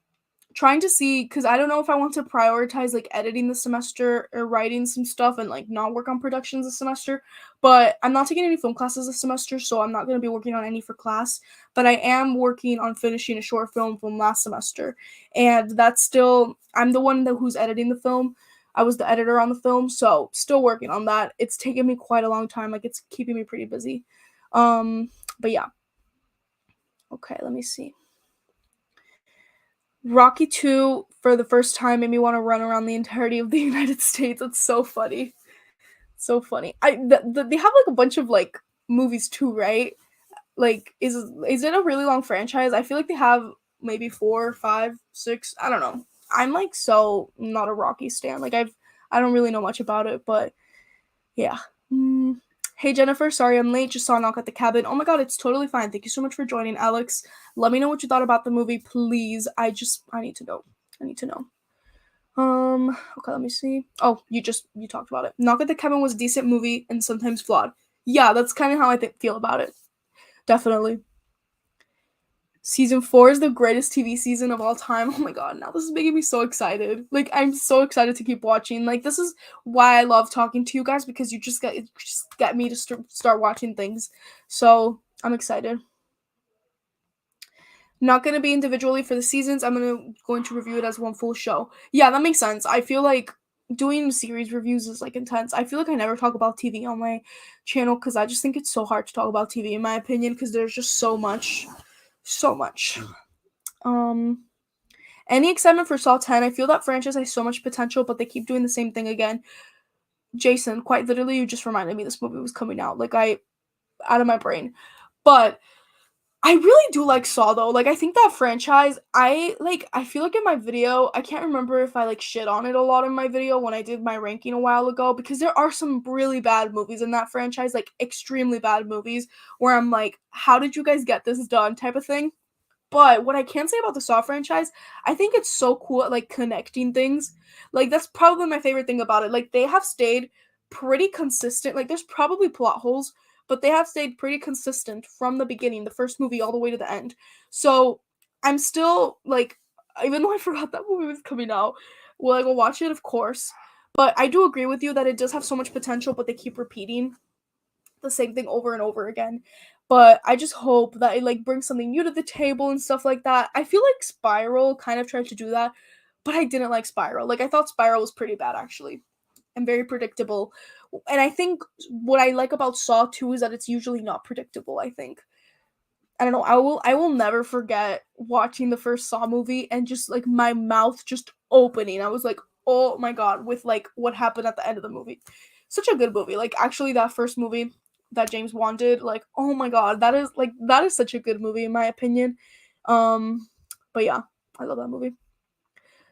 trying to see because I don't know if I want to prioritize like editing this semester or writing some stuff and like not work on productions this semester. But I'm not taking any film classes this semester, so I'm not going to be working on any for class. But I am working on finishing a short film from last semester, and that's still I'm the one who's editing the film. I was the editor on the film, so still working on that. It's taken me quite a long time. Like it's keeping me pretty busy. But yeah. Okay, let me see. Rocky 2 for the first time made me want to run around the entirety of the United States. It's so funny. So funny. They have like a bunch of like movies too, right? Like is it a really long franchise? I feel like they have maybe 4, 5, 6. I don't know. I'm like so not a Rocky stan. I don't really know much about it, but yeah. Mm. Hey Jennifer, sorry I'm late. Just saw a knock at the cabin. Oh my god, it's totally fine. Thank you so much for joining, Alex. Let me know what you thought about the movie, please. I need to know. I need to know. Okay, let me see. Oh, you talked about it. Knock at the Cabin was a decent movie and sometimes flawed. Yeah, that's kind of how I feel about it. Definitely. Season 4 is the greatest TV season of all time. Oh my god, now this is making me so excited. Like I'm so excited to keep watching. Like this is why I love talking to you guys because you just get me to start watching things. So, I'm excited. Not going to be individually for the seasons. I'm going to review it as one full show. Yeah, that makes sense. I feel like doing series reviews is like intense. I feel like I never talk about TV on my channel cuz I just think it's so hard to talk about TV in my opinion cuz there's just so much. Um any excitement for Saw 10? I feel that franchise has so much potential, but they keep doing the same thing again. Jason, quite literally, you just reminded me this movie was coming out. Out of my brain. But I really do like Saw though. Like I think that franchise, I feel like in my video, I can't remember if I like shit on it a lot in my video when I did my ranking a while ago because there are some really bad movies in that franchise, like extremely bad movies where I'm like, how did you guys get this done type of thing. But what I can say about the Saw franchise, I think it's so cool at like connecting things. Like that's probably my favorite thing about it. Like they have stayed pretty consistent. Like there's probably plot holes, but they have stayed pretty consistent from the beginning, the first movie all the way to the end. So I'm still like, even though I forgot that movie was coming out, well, I will watch it, of course. But I do agree with you that it does have so much potential, but they keep repeating the same thing over and over again. But I just hope that it like brings something new to the table and stuff like that. I feel like Spiral kind of tried to do that, but I didn't like Spiral. Like I thought Spiral was pretty bad actually. and very predictable. And I think what I like about Saw 2 is that it's usually not predictable, I think. I don't know. I will never forget watching the first Saw movie and just like my mouth just opening. I was like, "Oh my god," with like what happened at the end of the movie. Such a good movie. Like actually that first movie that James Wan did, like, oh my god, that is such a good movie in my opinion. Um but yeah, I love that movie.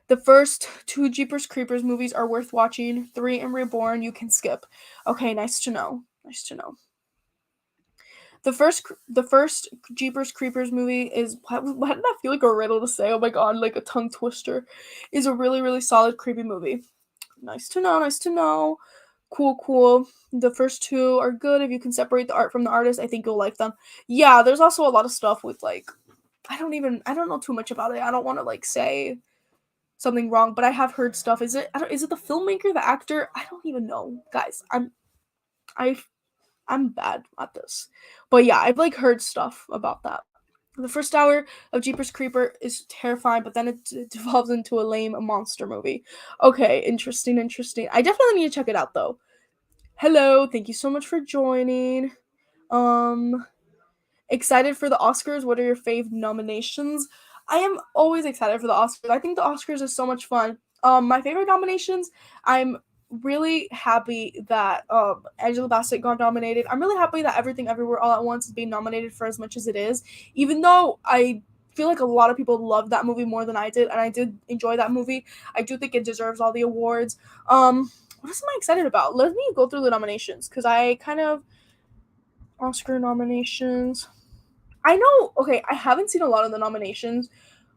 The first two Jeepers Creepers movies are worth watching. 3 and Reborn you can skip. Okay, nice to know. Nice to know. The first Jeepers Creepers movie is why did that feel like a riddle to say? Oh my god, like a tongue twister. Is a really really solid creepy movie. Nice to know. Nice to know. Cool, cool. The first two are good. If you can separate the art from the artist, I think you'll like them. Yeah, there's also a lot of stuff with like I don't know too much about it. I don't want to like say something wrong, but I have heard stuff. Is it the filmmaker, the actor? I don't even know. Guys, I I'm bad at this. But yeah, I've like heard stuff about that. The first hour of Jeepers Creeper is terrifying, but then it devolves into a lame monster movie. Okay, interesting, interesting. I definitely need to check it out though. Hello, thank you so much for joining. Um Excited for the Oscars? What are your fave nominations? I am always excited for the Oscars. I think the Oscars is so much fun. My favorite nominations, I'm really happy that Angela Bassett got nominated. I'm really happy that Everything Everywhere All at Once is being nominated for as much as it is. Even though I feel like a lot of people loved that movie more than I did, and I did enjoy that movie. I do think it deserves all the awards. What else am I excited about? Let me go through the nominations because I kind of Oscar nominations. I know, okay, I haven't seen a lot of the nominations,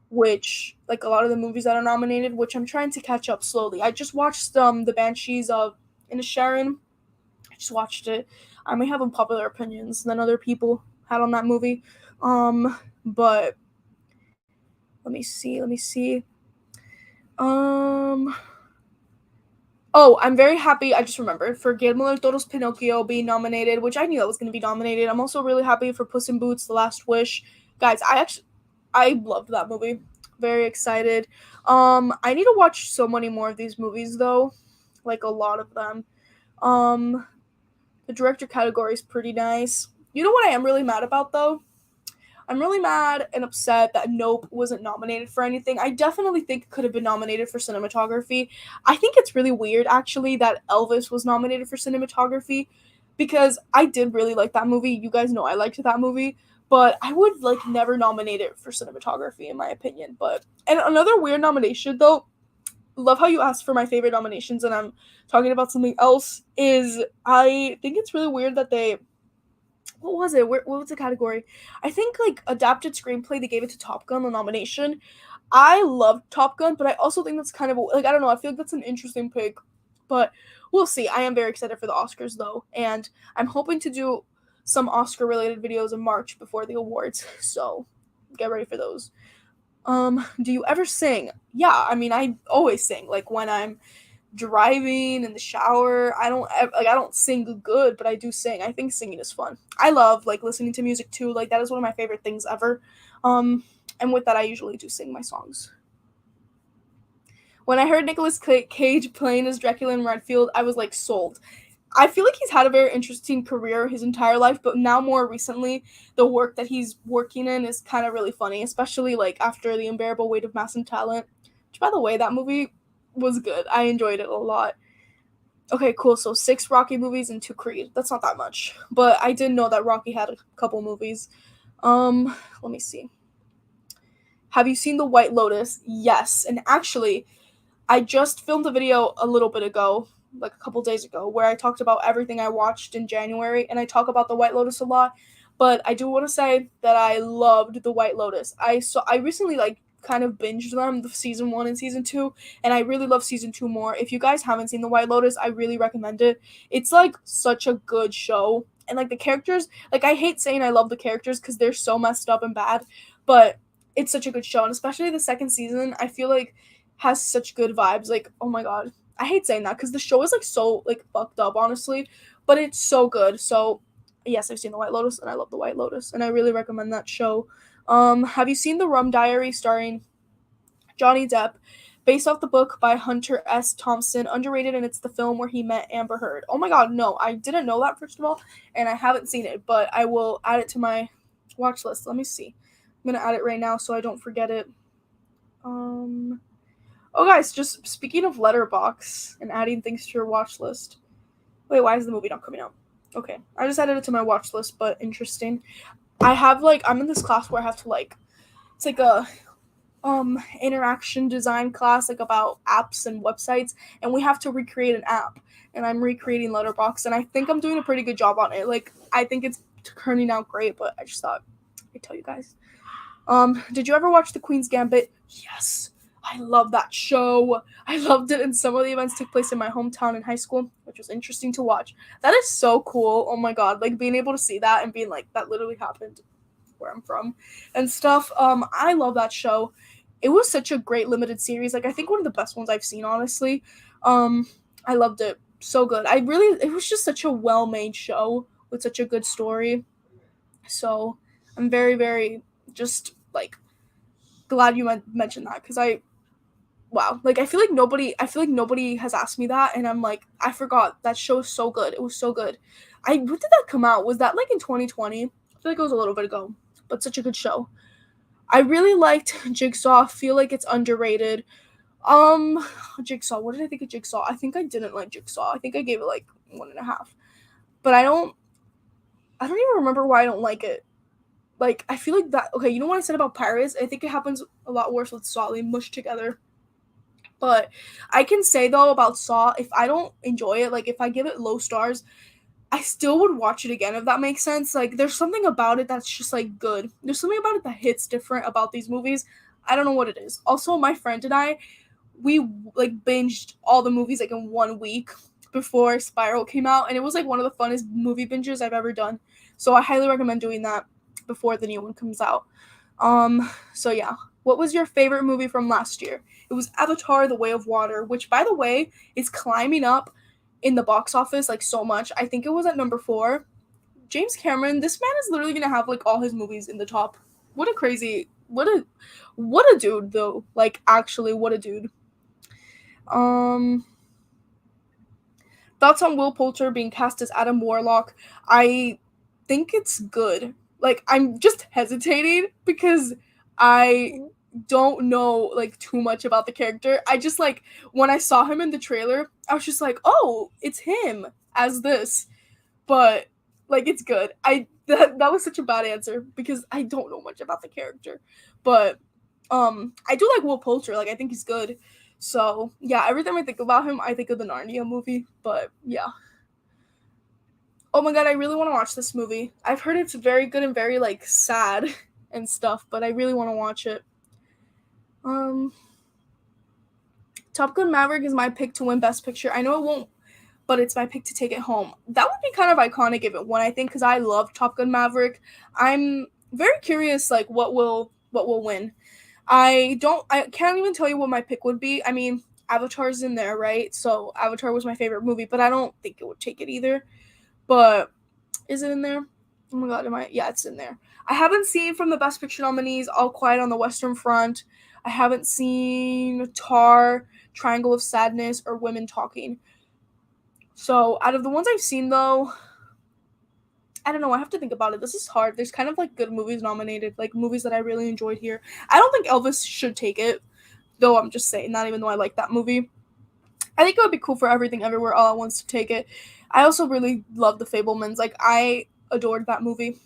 which like a lot of the movies that are nominated, which I'm trying to catch up slowly. I just watched The Banshees of Inisherin. I just watched it. I may have unpopular opinions than other people had on that movie. But let me see. Um Oh, I'm very happy. I just remembered for Guillermo del Toro's Pinocchio being nominated, which I knew that was going to be nominated. I'm also really happy for Puss in Boots: The Last Wish. Guys, I loved that movie. Very excited. I need to watch so many more of these movies though, like a lot of them. Um, the director category is pretty nice. You know what I am really mad about though? I'm really mad and upset that Nope wasn't nominated for anything. I definitely think it could have been nominated for cinematography. I think it's really weird actually that Elvis was nominated for cinematography because I did really like that movie. You guys know I liked that movie, but I would like never nominate it for cinematography in my opinion. But and another weird nomination though, love how you asked for my favorite nominations and I'm talking about something else is I think it's really weird that they what was it? What was the category? I think like adapted screenplay. They gave it to Top Gun the nomination. I loved Top Gun, but I also think that's kind of like I don't know. I feel like that's an interesting pick, but we'll see. I am very excited for the Oscars though, and I'm hoping to do some Oscar related videos in March before the awards. So get ready for those. Do you ever sing? Yeah, I mean I always sing. Like when I'm driving in the shower. I don't sing good, but I do sing. I think singing is fun. I love like listening to music too. Like that is one of my favorite things ever. Um and with that I usually do sing my songs. When I heard Nicolas Cage playing as Dracula in Redfield, I was like sold. I feel like he's had a very interesting career his entire life, but now more recently, the work that he's working in is kind of really funny, especially like after The Unbearable Weight of Mass and Talent. Which, by the way, that movie was good. I enjoyed it a lot. Okay, cool. So 6 Rocky movies and 2 Creed. That's not that much, but I did know that Rocky had a couple movies. Let me see. Have you seen The White Lotus? Yes, and actually, I just filmed a video a little bit ago, like a couple days ago, where I talked about everything I watched in January, and I talk about The White Lotus a lot. But I do want to say that I loved The White Lotus. I recently like kind of binged them, the season 1 and season 2, and I really love season 2 more. If you guys haven't seen The White Lotus, I really recommend it. It's like such a good show. And like the characters, like I hate saying I love the characters cuz they're so messed up and bad, but it's such a good show, and especially the second season, I feel like has such good vibes. Like, oh my god. I hate saying that because the show is like so like fucked up, honestly. But it's so good. So yes, I've seen The White Lotus and I love The White Lotus and I really recommend that show. Have you seen The Rum Diary starring Johnny Depp, based off the book by Hunter S. Thompson. Underrated, and it's the film where he met Amber Heard. Oh my god, no, I didn't know that, first of all, and I haven't seen it, but I will add it to my watch list. Let me see. I'm gonna add it right now so I don't forget it. Oh, guys, just speaking of Letterbox and adding things to your watch list. Wait, why is the movie not coming out? Okay, I just added it to my watch list, but interesting. I'm in this class where I have to it's like a interaction design class, like about apps and websites, and we have to recreate an app, and I'm recreating Letterbox, and I think I'm doing a pretty good job on it. Like, I think it's turning out great, but I just thought I'd tell you guys. Did you ever watch The Queen's Gambit? Yes. I love that show. I loved it, and some of the events took place in my hometown in high school, which was interesting to watch. That is so cool. Oh my god, like being able to see that and being like, that literally happened where I'm from and stuff. I love that show. It was such a great limited series. Like, I think one of the best ones I've seen, honestly. I loved it. So good. It was just such a well-made show with such a good story. So I'm very, very just like glad you mentioned that, because wow, like I feel like nobody has asked me that, and I'm like, I forgot that show is so good. It was so good. When did that come out? Was that like in 2020? I feel like it was a little bit ago, but such a good show. I really liked Jigsaw. I feel like it's underrated. Jigsaw. What did I think of Jigsaw? I think I didn't like Jigsaw. I think I gave it like 1.5. But I don't even remember why I don't like it. Like, I feel like that. Okay, you know what I said about Pirates? I think it happens a lot worse with Saw. They mush together. But I can say though about Saw, if I don't enjoy it, like if I give it low stars, I still would watch it again, if that makes sense. Like, there's something about it that's just like good. There's something about it that hits different about these movies. I don't know what it is. Also, my friend and I, we like binged all the movies like in 1 week before Spiral came out, and it was like one of the funnest movie binges I've ever done. So I highly recommend doing that before the new one comes out. So yeah. What was your favorite movie from last year? It was Avatar: The Way of Water, which, by the way, is climbing up in the box office like so much. I think it was at number 4. James Cameron, this man is literally gonna have like all his movies in the top. What a dude though. Like, actually, what a dude. Um Thoughts on Will Poulter being cast as Adam Warlock? I think it's good. Like, I'm just hesitating because I don't know like too much about the character. I just like, when I saw him in the trailer, I was just like, "Oh, it's him as this." But like, it's good. That was such a bad answer because I don't know much about the character. But I do like Will Poulter. Like, I think he's good. So yeah, every time I think about him, I think of the Narnia movie. But yeah. Oh my god, I really want to watch this movie. I've heard it's very good and very like sad and stuff, but I really want to watch it. Um Top Gun Maverick is my pick to win Best Picture. I know it won't, but it's my pick to take it home. That would be kind of iconic if it won, I think, because I love Top Gun Maverick. I'm very curious, like what will win. I can't even tell you what my pick would be. I mean, Avatar's in there, right? So Avatar was my favorite movie, but I don't think it would take it either. But is it in there? Oh my god, yeah, it's in there. I haven't seen from the Best Picture nominees All Quiet on the Western Front. I haven't seen Tar, Triangle of Sadness, or Women Talking. So out of the ones I've seen though, I don't know, I have to think about it. This is hard. There's kind of like good movies nominated, like movies that I really enjoyed here. I don't think Elvis should take it, though. I'm just saying that, even though I like that movie. I think it would be cool for Everything Everywhere All at Once to take it. I also really love The Fabelmans. Like, I adored that movie.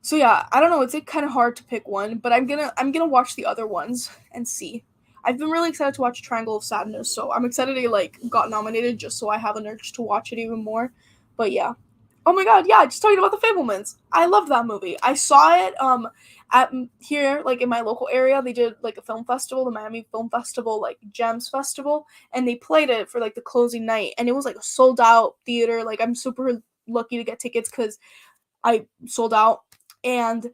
So yeah, I don't know. It's like kind of hard to pick one, but I'm gonna watch the other ones and see. I've been really excited to watch Triangle of Sadness, so I'm excited it like got nominated just so I have an urge to watch it even more. But yeah. Oh my god, yeah, just talking about The Fabelmans. I loved that movie. I saw it at here, like in my local area. They did like a film festival, the Miami Film Festival, like Gems Festival, and they played it for like the closing night, and it was like a sold out theater. Like, I'm super lucky to get tickets because I sold out, and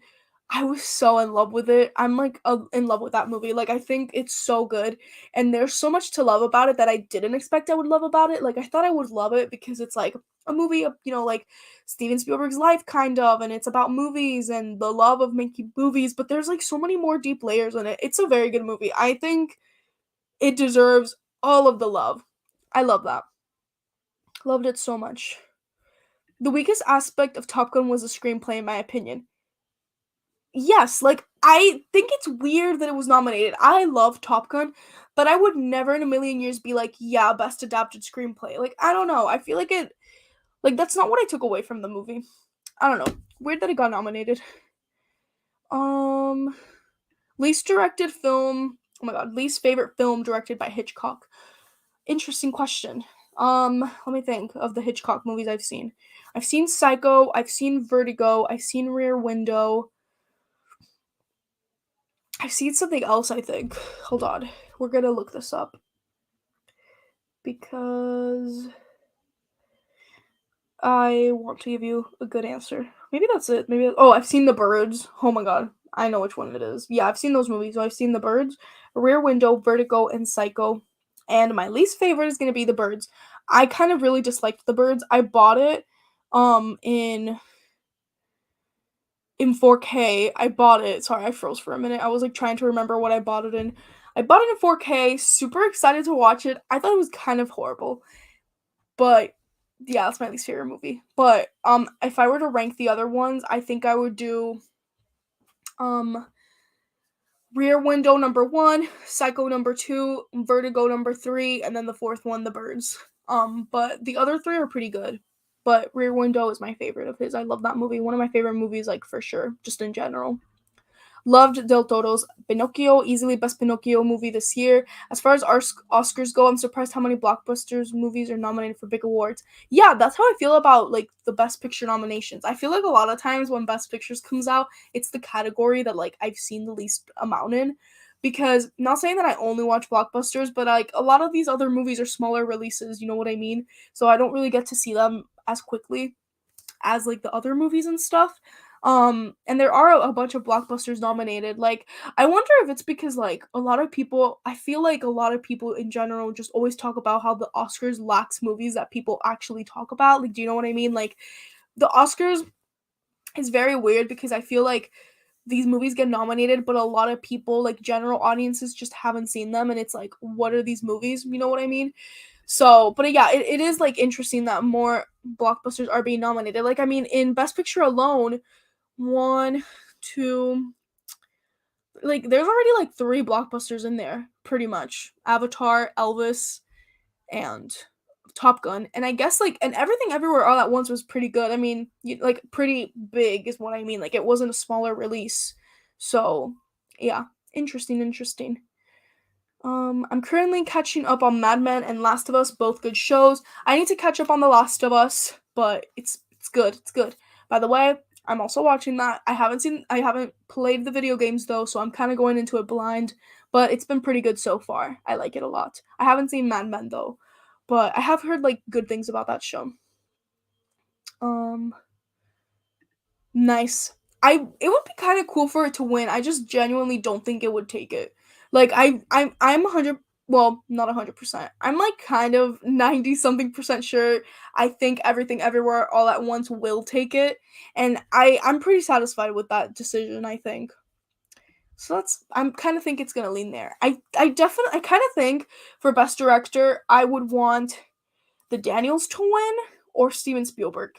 I was so in love with it. I'm like in love with that movie. Like I think it's so good and there's so much to love about it that I didn't expect I would love about it. Like I thought I would love it because it's like a movie of, like Steven Spielberg's life kind of, and it's about movies and the love of making movies, but there's like so many more deep layers in it. It's a very good movie. I think it deserves all of the love. I love that. Loved it so much. The weakest aspect of Top Gun was the screenplay in my opinion. Yes, like, I think it's weird that it was nominated. I love Top Gun, but I would never in a million years be like, "Yeah, best adapted screenplay." Like, I don't know. I feel like that's not what I took away from the movie. I don't know. Weird that it got nominated. Um, least directed film. Oh my god, least favorite film directed by Hitchcock. Interesting question. Let me think of the Hitchcock movies I've seen. I've seen Psycho, I've seen Vertigo, I've seen Rear Window. I've seen something else, I think. Hold on. We're gonna look this up. Because I want to give you a good answer. Maybe that's it. Oh, I've seen The Birds. Oh my god. I know which one it is. Yeah, I've seen those movies. So I've seen The Birds, Rear Window, Vertigo, and Psycho. And my least favorite is gonna be The Birds. I kind of really disliked The Birds. I bought it in 4K. I bought it. Sorry, I froze for a minute. I was like trying to remember what I bought it in. I bought it in 4K, super excited to watch it. I thought it was kind of horrible. But yeah, that's my least favorite movie. But if I were to rank the other ones, I think I would do um Rear Window number 1, Psycho number 2, Vertigo number 3, and then the fourth one, The Birds. But the other 3 are pretty good. But Rear Window is my favorite of his. I love that movie. One of my favorite movies, like for sure, just in general. Loved Del Toro's Pinocchio, easily best Pinocchio movie this year. As far as Oscars go, I'm surprised how many blockbusters movies are nominated for big awards. Yeah, that's how I feel about like the best picture nominations. I feel like a lot of times when best pictures comes out, it's the category that like I've seen the least amount in. Because not saying that I only watch blockbusters, but like a lot of these other movies are smaller releases, you know what I mean? So I don't really get to see them as quickly as like the other movies and stuff. And there are a bunch of blockbusters nominated. Like I wonder if it's because like a lot of people, I feel like a lot of people in general just always talk about how the Oscars lacks movies that people actually talk about. Like do you know what I mean? Like the Oscars is very weird because I feel like these movies get nominated, but a lot of people, like general audiences, just haven't seen them, and it's like, what are these movies? You know what I mean? So, but yeah, it is like interesting that more blockbusters are being nominated. Like, I mean, in Best Picture alone, one, two, like, there's already like 3 blockbusters in there, pretty much. Avatar, Elvis, and Top Gun. And I guess like, and Everything Everywhere All at Once was pretty good. I mean, like, pretty big is what I mean. Like, it wasn't a smaller release. So, yeah, interesting. I'm currently catching up on Mad Men and Last of Us, both good shows. I need to catch up on The Last of Us, but it's good. It's good. By the way, I'm also watching that. I haven't played the video games though, so I'm kind of going into it blind, but it's been pretty good so far. I like it a lot. I haven't seen Mad Men though, but I have heard like good things about that show. Um Nice. It would be kind of cool for it to win. I just genuinely don't think it would take it. Like I'm 100, well, not 100%. I'm like kind of 90 something percent sure I think Everything Everywhere All at Once will take it, and I'm pretty satisfied with that decision, I think. So that's I'm kind of think it's going to lean there. I kind of think for best director, I would want the Daniels to win or Steven Spielberg.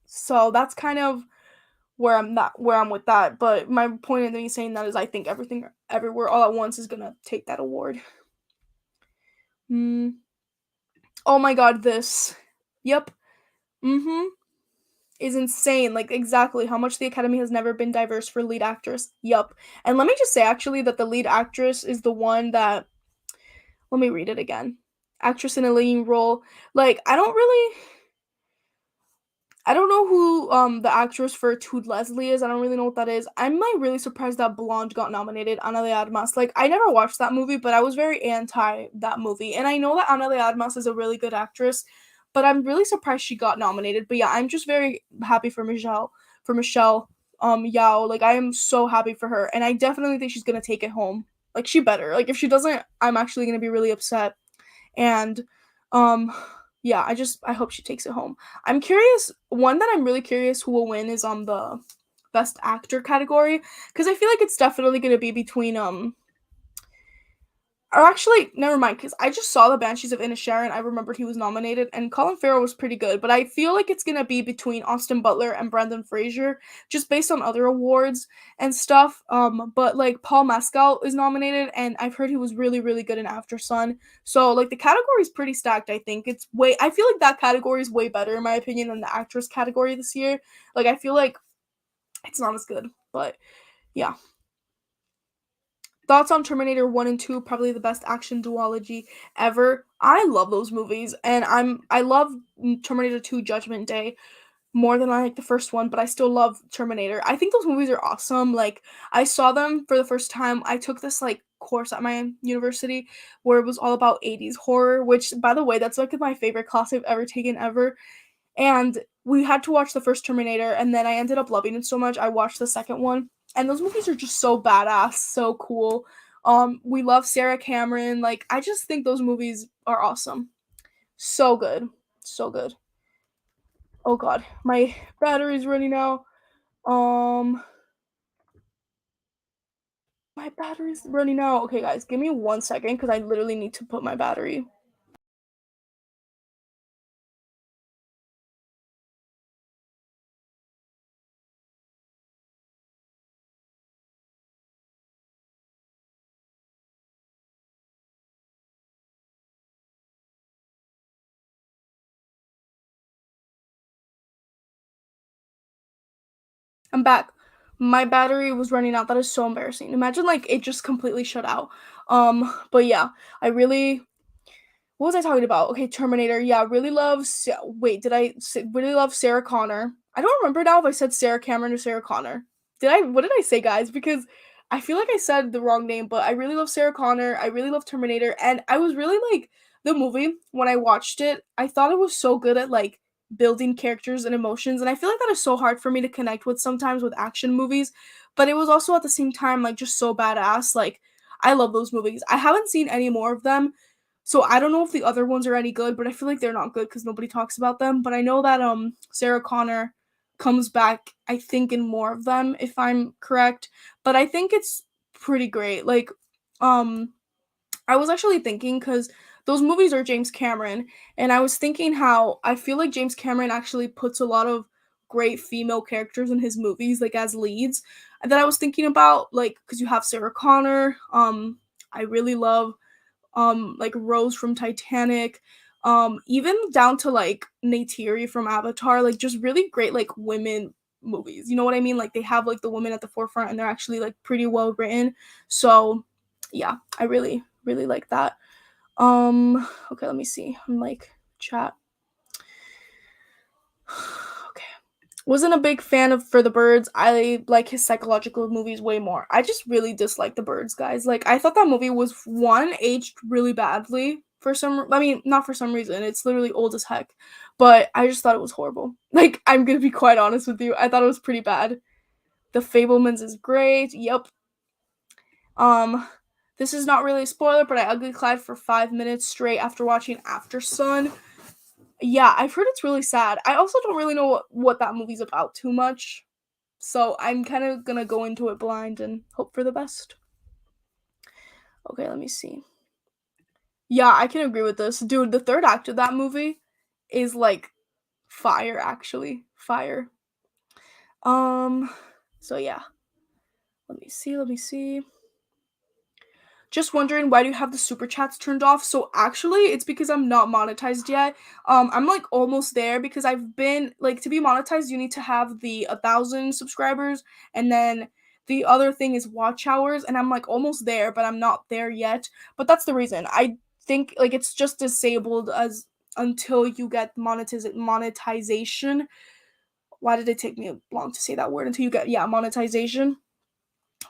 So that's kind of where I'm with that. But my point in me saying that is I think Everything Everywhere All at Once is gonna take that award. Mm. Oh my god, this. Yep. Mm-hmm. Is insane. Like exactly how much the Academy has never been diverse for lead actress. Yup. And let me just say actually that the lead actress is the one that, let me read it again. Actress in a leading role. Like I don't know who the actress for Tood Leslie is. I don't really know what that is. I'm like really surprised that Blonde got nominated. Ana de Armas. Like I never watched that movie, but I was very anti that movie. And I know that Ana de Armas is a really good actress, but I'm really surprised she got nominated. But yeah, I'm just very happy for Michelle. For Michelle. Yao. Like I am so happy for her, and I definitely think she's gonna take it home. Like she better. Like if she doesn't, I'm actually gonna be really upset. And um yeah, I hope she takes it home. I'm curious, one that I'm really curious who will win is on the best actor category, because I feel like it's definitely gonna be between or actually, never mind, because I just saw the Banshees of Inisherin. I remembered he was nominated, and Colin Farrell was pretty good. But I feel like it's gonna be between Austin Butler and Brendan Fraser, just based on other awards and stuff. But like Paul Mescal is nominated, and I've heard he was really, really good in After Sun. So like the category is pretty stacked. I think it's way. I feel like that category is way better in my opinion than the actress category this year. Like I feel like it's not as good, but yeah. Thoughts on Terminator 1 and 2, probably the best action duology ever. I love those movies, and I love Terminator 2 Judgment Day more than I like the first one, but I still love Terminator. I think those movies are awesome. Like I saw them for the first time. I took this like course at my university where it was all about 80s horror, which by the way, that's like my favorite class I've ever taken ever. And we had to watch the first Terminator, and then I ended up loving it so much I watched the second one. And those movies are just so badass, so cool. We love Sarah Cameron. Like I just think those movies are awesome. So good. So good. Oh god, my battery's running out. Um my battery's running out. Okay guys, give me 1 second because I literally need to put my battery. I'm back. My battery was running out. That is so embarrassing. Imagine like it just completely shut out. But yeah, I really what was I talking about? Okay, Terminator. Yeah, really love. Wait, did really love Sarah Connor? I don't remember now if I said Sarah Cameron or Sarah Connor. Did I? What did I say, guys? Because I feel like I said the wrong name, but I really love Sarah Connor. I really love Terminator, and I was really like the movie when I watched it. I thought it was so good at like building characters and emotions, and I feel like that is so hard for me to connect with sometimes with action movies. But it was also at the same time like just so badass. Like I love those movies. I haven't seen any more of them, so I don't know if the other ones are any good, but I feel like they're not good because nobody talks about them. But I know that Sarah Connor comes back, I think, in more of them, if I'm correct. But I think it's pretty great. Like, um, I was actually thinking because those movies are James Cameron, and I was thinking how I feel like James Cameron actually puts a lot of great female characters in his movies, like as leads. And then I was thinking about like because you have Sarah Connor. I really love like Rose from Titanic, even down to like Neytiri from Avatar, like just really great like women movies. You know what I mean? Like they have like the women at the forefront and they're actually like pretty well written. So yeah, I really, really like that. Okay, let me see. I'm like chat. Okay. Wasn't a big fan of For the Birds. I like his psychological movies way more. I just really dislike The Birds, guys. Like I thought that movie was one aged really badly for some I mean, not for some reason. It's literally old as heck. But I just thought it was horrible. Like I'm going to be quite honest with you. I thought it was pretty bad. The Fablemans is great. Yep. Um this is not really a spoiler, but I ugly cried for 5 minutes straight after watching After Sun. Yeah, I've heard it's really sad. I also don't really know what that movie's about too much. So I'm kind of gonna go into it blind and hope for the best. Okay, let me see. Yeah, I can agree with this. Dude, the third act of that movie is like fire, actually. Fire. Um, so yeah. Let me see. Just wondering why do you have the super chats turned off? So actually, it's because I'm not monetized yet. I'm like almost there because I've been like to be monetized, you need to have the 1,000 subscribers, and then the other thing is watch hours, and I'm like almost there, but I'm not there yet. But that's the reason. I think like it's just disabled as until you get monetization. Why did it take me long to say that word? Until you get monetization,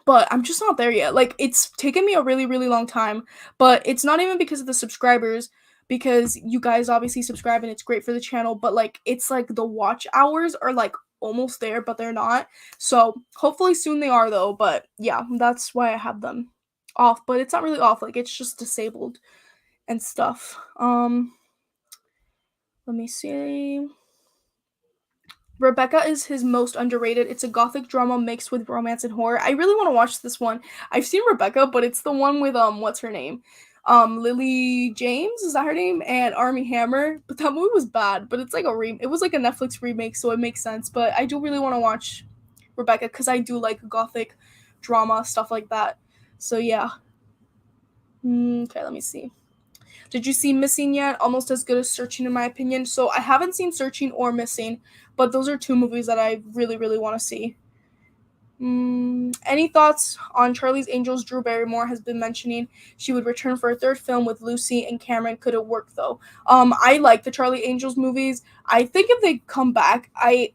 but I'm just not there yet. Like it's taken me a really really long time, but it's not even because of the subscribers, because you guys obviously subscribe and it's great for the channel, but like it's like the watch hours are like almost there, but they're not. So hopefully soon they are though. But yeah, that's why I have them off. But it's not really off, like it's just disabled and stuff. Let me see. Rebecca is his most underrated. It's a gothic drama mixed with romance and horror. I really want to watch this one. I've seen Rebecca, but it's the one with what's her name? Lily James, is that her name? And Armie Hammer. But that movie was bad, but it's like it was like a Netflix remake, so it makes sense. But I do really want to watch Rebecca cuz I do like gothic drama stuff like that. So yeah. Okay, let me see. Did you see Missing yet? Almost as good as Searching, in my opinion. So I haven't seen Searching or Missing, but those are two movies that I really, really want to see. Any thoughts on Charlie's Angels? Drew Barrymore has been mentioning she would return for a third film with Lucy and Cameron. Could it work though? I like the Charlie Angels movies. I think if they come back, I'm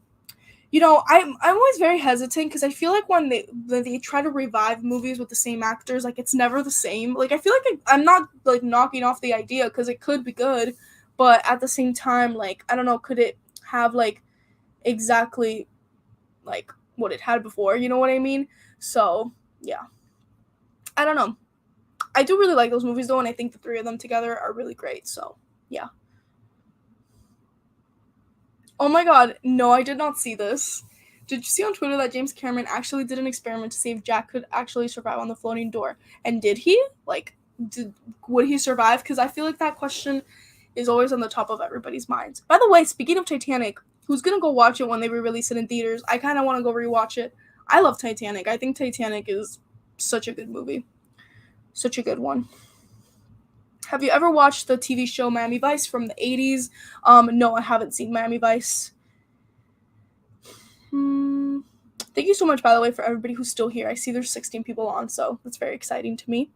always very hesitant because I feel like when they try to revive movies with the same actors, like it's never the same. Like I feel like I'm not like knocking off the idea because it could be good, but at the same time, like I don't know, could it have like exactly like what it had before? You know what I mean? So yeah, I don't know. I do really like those movies though, and I think the three of them together are really great. So yeah. Oh my god, no, I did not see this. Did you see on Twitter that James Cameron actually did an experiment to see if Jack could actually survive on the floating door? And did he? Like, would he survive? Because I feel like that question is always on the top of everybody's minds. By the way, speaking of Titanic, who's gonna go watch it when they re-release it in theaters? I kind of want to go rewatch it. I love Titanic. I think Titanic is such a good movie. Such a good one. Have you ever watched the TV show Miami Vice from the 80s? No, I haven't seen Miami Vice. Thank you so much, by the way, for everybody who's still here. I see there's 16 people on, so that's very exciting to me.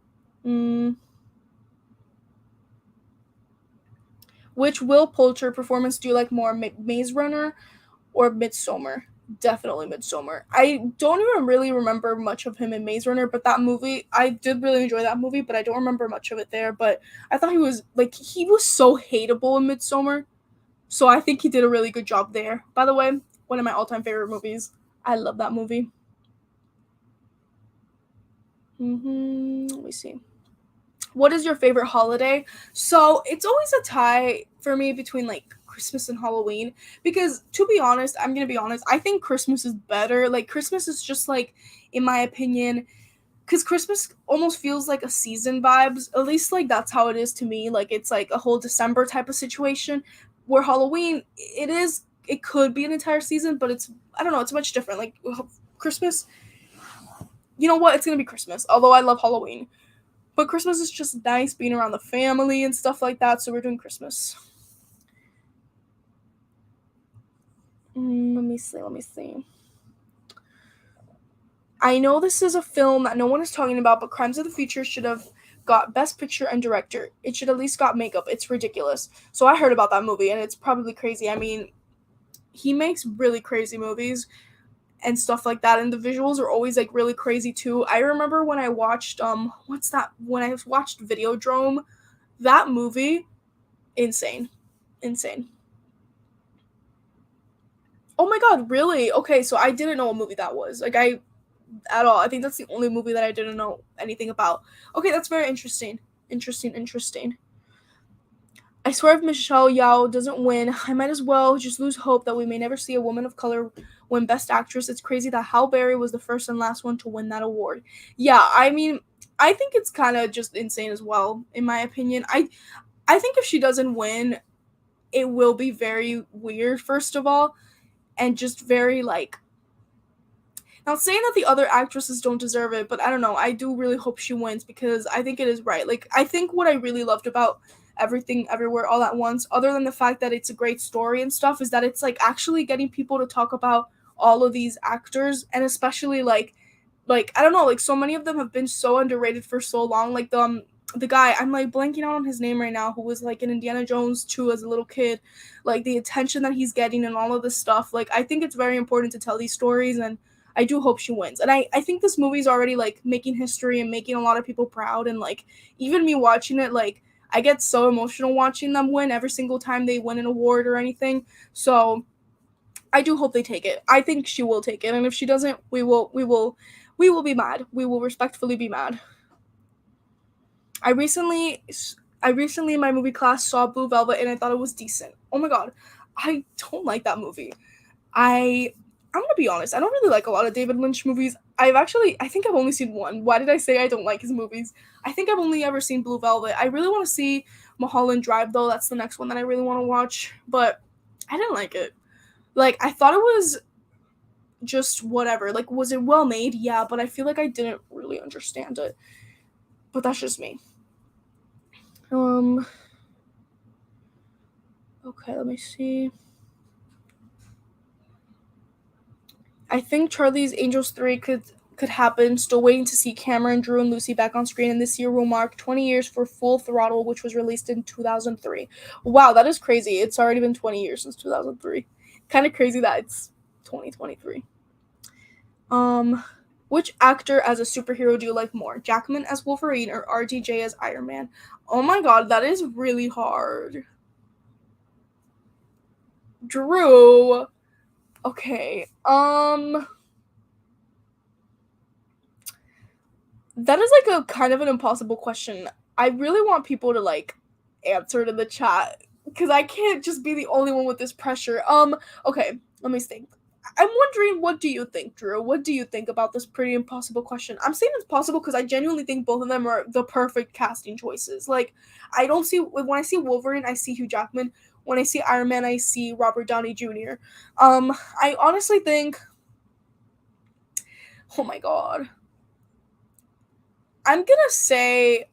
Which Will Poulter performance do you like more, Maze Runner or Midsommar? Definitely Midsommar. I don't even really remember much of him in Maze Runner, but that movie, I did really enjoy that movie, but I don't remember much of it there. But I thought he was so hateable in Midsommar, so I think he did a really good job there. By the way, one of my all-time favorite movies. I love that movie. Let me see. What is your favorite holiday? So it's always a tie for me between like Christmas and Halloween because to be honest, I'm gonna be honest, I think Christmas is better. Like Christmas is just like, in my opinion, because Christmas almost feels like a season vibes. At least like that's how it is to me. Like it's like a whole December type of situation. Where Halloween, it could be an entire season, but I don't know, it's much different. Like Christmas, you know what? It's gonna be Christmas. Although I love Halloween. But Christmas is just nice being around the family and stuff like that, so we're doing Christmas. Let me see. I know this is a film that no one is talking about, but Crimes of the Future should have got Best Picture and Director. It should at least got makeup. It's ridiculous. So I heard about that movie, and it's probably crazy. I mean, he makes really crazy movies and stuff like that, and the visuals are always like really crazy too. I remember when I watched when I watched Videodrome, that movie, insane. Oh my god, really? Okay, so I didn't know what movie that was. Like at all. I think that's the only movie that I didn't know anything about. Okay, that's very interesting. Interesting. I swear if Michelle Yeoh doesn't win, I might as well just lose hope that we may never see a woman of color win Best Actress. It's crazy that Halle Berry was the first and last one to win that award. Yeah, I mean, I think it's kind of just insane as well, in my opinion. I think if she doesn't win, it will be very weird, first of all, and just very, like, not saying that the other actresses don't deserve it, but I don't know. I do really hope she wins because I think it is right. Like, I think what I really loved about Everything Everywhere All at Once, other than the fact that it's a great story and stuff, is that it's like actually getting people to talk about all of these actors, and especially like I don't know, like so many of them have been so underrated for so long. Like the guy, I'm like blanking out on his name right now, who was like in Indiana Jones 2 as a little kid, like the attention that he's getting and all of this stuff. Like I think it's very important to tell these stories, and I do hope she wins. And I think this movie's already like making history and making a lot of people proud, and like even me watching it, like I get so emotional watching them win every single time they win an award or anything. So I do hope they take it. I think she will take it, and if she doesn't, we will be mad. We will respectfully be mad. I recently in my movie class saw Blue Velvet and I thought it was decent. Oh my god, I don't like that movie. I'm gonna be honest. I don't really like a lot of David Lynch movies. I think I've only seen one. Why did I say I don't like his movies? I think I've only ever seen Blue Velvet. I really want to see Mulholland Drive though. That's the next one that I really want to watch. But I didn't like it. Like I thought it was just whatever. Like was it well made? Yeah, but I feel like I didn't really understand it. But that's just me. Okay, let me see. I think Charlie's Angels 3 could happen. Still waiting to see Cameron, Drew, and Lucy back on screen, and this year will mark 20 years for Full Throttle, which was released in 2003. Wow, that is crazy. It's already been 20 years since 2003. Kind of crazy that it's 2023. Which actor as a superhero do you like more? Jackman as Wolverine or RDJ as Iron Man? Oh my god, that is really hard. Drew. Okay. That is like a kind of an impossible question. I really want people to like answer it in the chat because I can't just be the only one with this pressure. Okay, let me think. I'm wondering, what do you think, Drew? What do you think about this pretty impossible question? I'm saying it's possible because I genuinely think both of them are the perfect casting choices. Like, I don't see when I see Wolverine, I see Hugh Jackman. When I see Iron Man, I see Robert Downey Jr. I honestly think, oh my god, I'm gonna say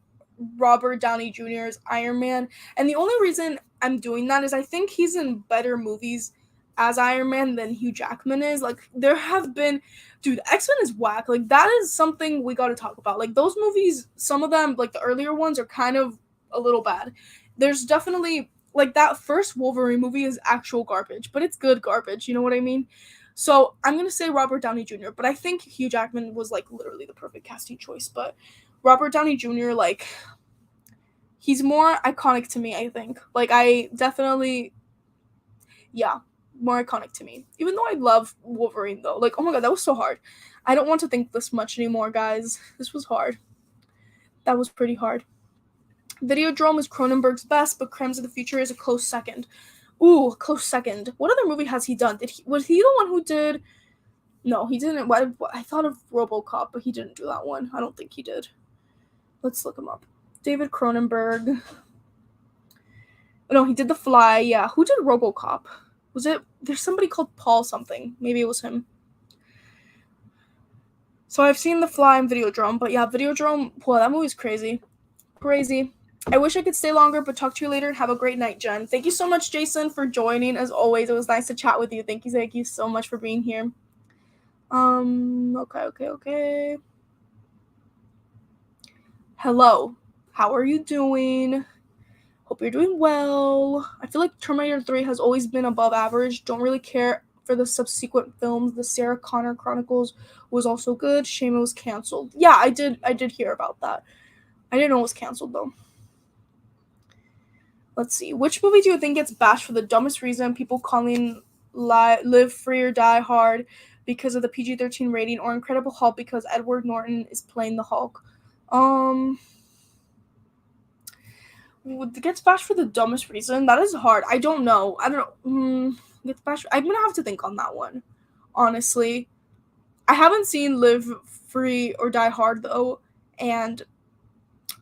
Robert Downey Jr.'s Iron Man, and the only reason I'm doing that is I think he's in better movies as Iron Man than Hugh Jackman is. Like there have been, dude, X-Men is whack. Like that is something we got to talk about. Like those movies, some of them, like the earlier ones, are kind of a little bad. There's definitely like that first Wolverine movie is actual garbage, but it's good garbage. You know what I mean? So I'm gonna say Robert Downey Jr., but I think Hugh Jackman was like literally the perfect casting choice. But Robert Downey Jr., like he's more iconic to me, I think. Like I definitely, yeah, more iconic to me. Even though I love Wolverine though. Like, oh my god, that was so hard. I don't want to think this much anymore, guys. This was hard. That was pretty hard. Videodrome is Cronenberg's best, but Crimes of the Future is a close second. Ooh, close second. What other movie has he done? Was he the one who did? No, he didn't. I thought of RoboCop, but he didn't do that one. I don't think he did. Let's look him up. David Cronenberg. No, he did The Fly. Yeah, who did RoboCop? Was it? There's somebody called Paul something. Maybe it was him. So I've seen The Fly and Videodrome, but yeah, Videodrome. Well, that movie's crazy. Crazy. I wish I could stay longer, but talk to you later and have a great night, Jen. Thank you so much, Jason, for joining. As always, it was nice to chat with you. Thank you so much for being here. Okay. Hello. How are you doing? Hope you're doing well. I feel like Terminator 3 has always been above average. Don't really care for the subsequent films. The Sarah Connor Chronicles was also good. Shame it was canceled. Yeah, I did hear about that. I didn't know it was canceled though. Let's see. Which movie do you think gets bashed for the dumbest reason? People calling Live Free or Die Hard because of the PG-13 rating, or Incredible Hulk because Edward Norton is playing the Hulk. Gets bashed for the dumbest reason? That is hard. I don't know. Gets bashed. I'm gonna have to think on that one. Honestly, I haven't seen Live Free or Die Hard though, and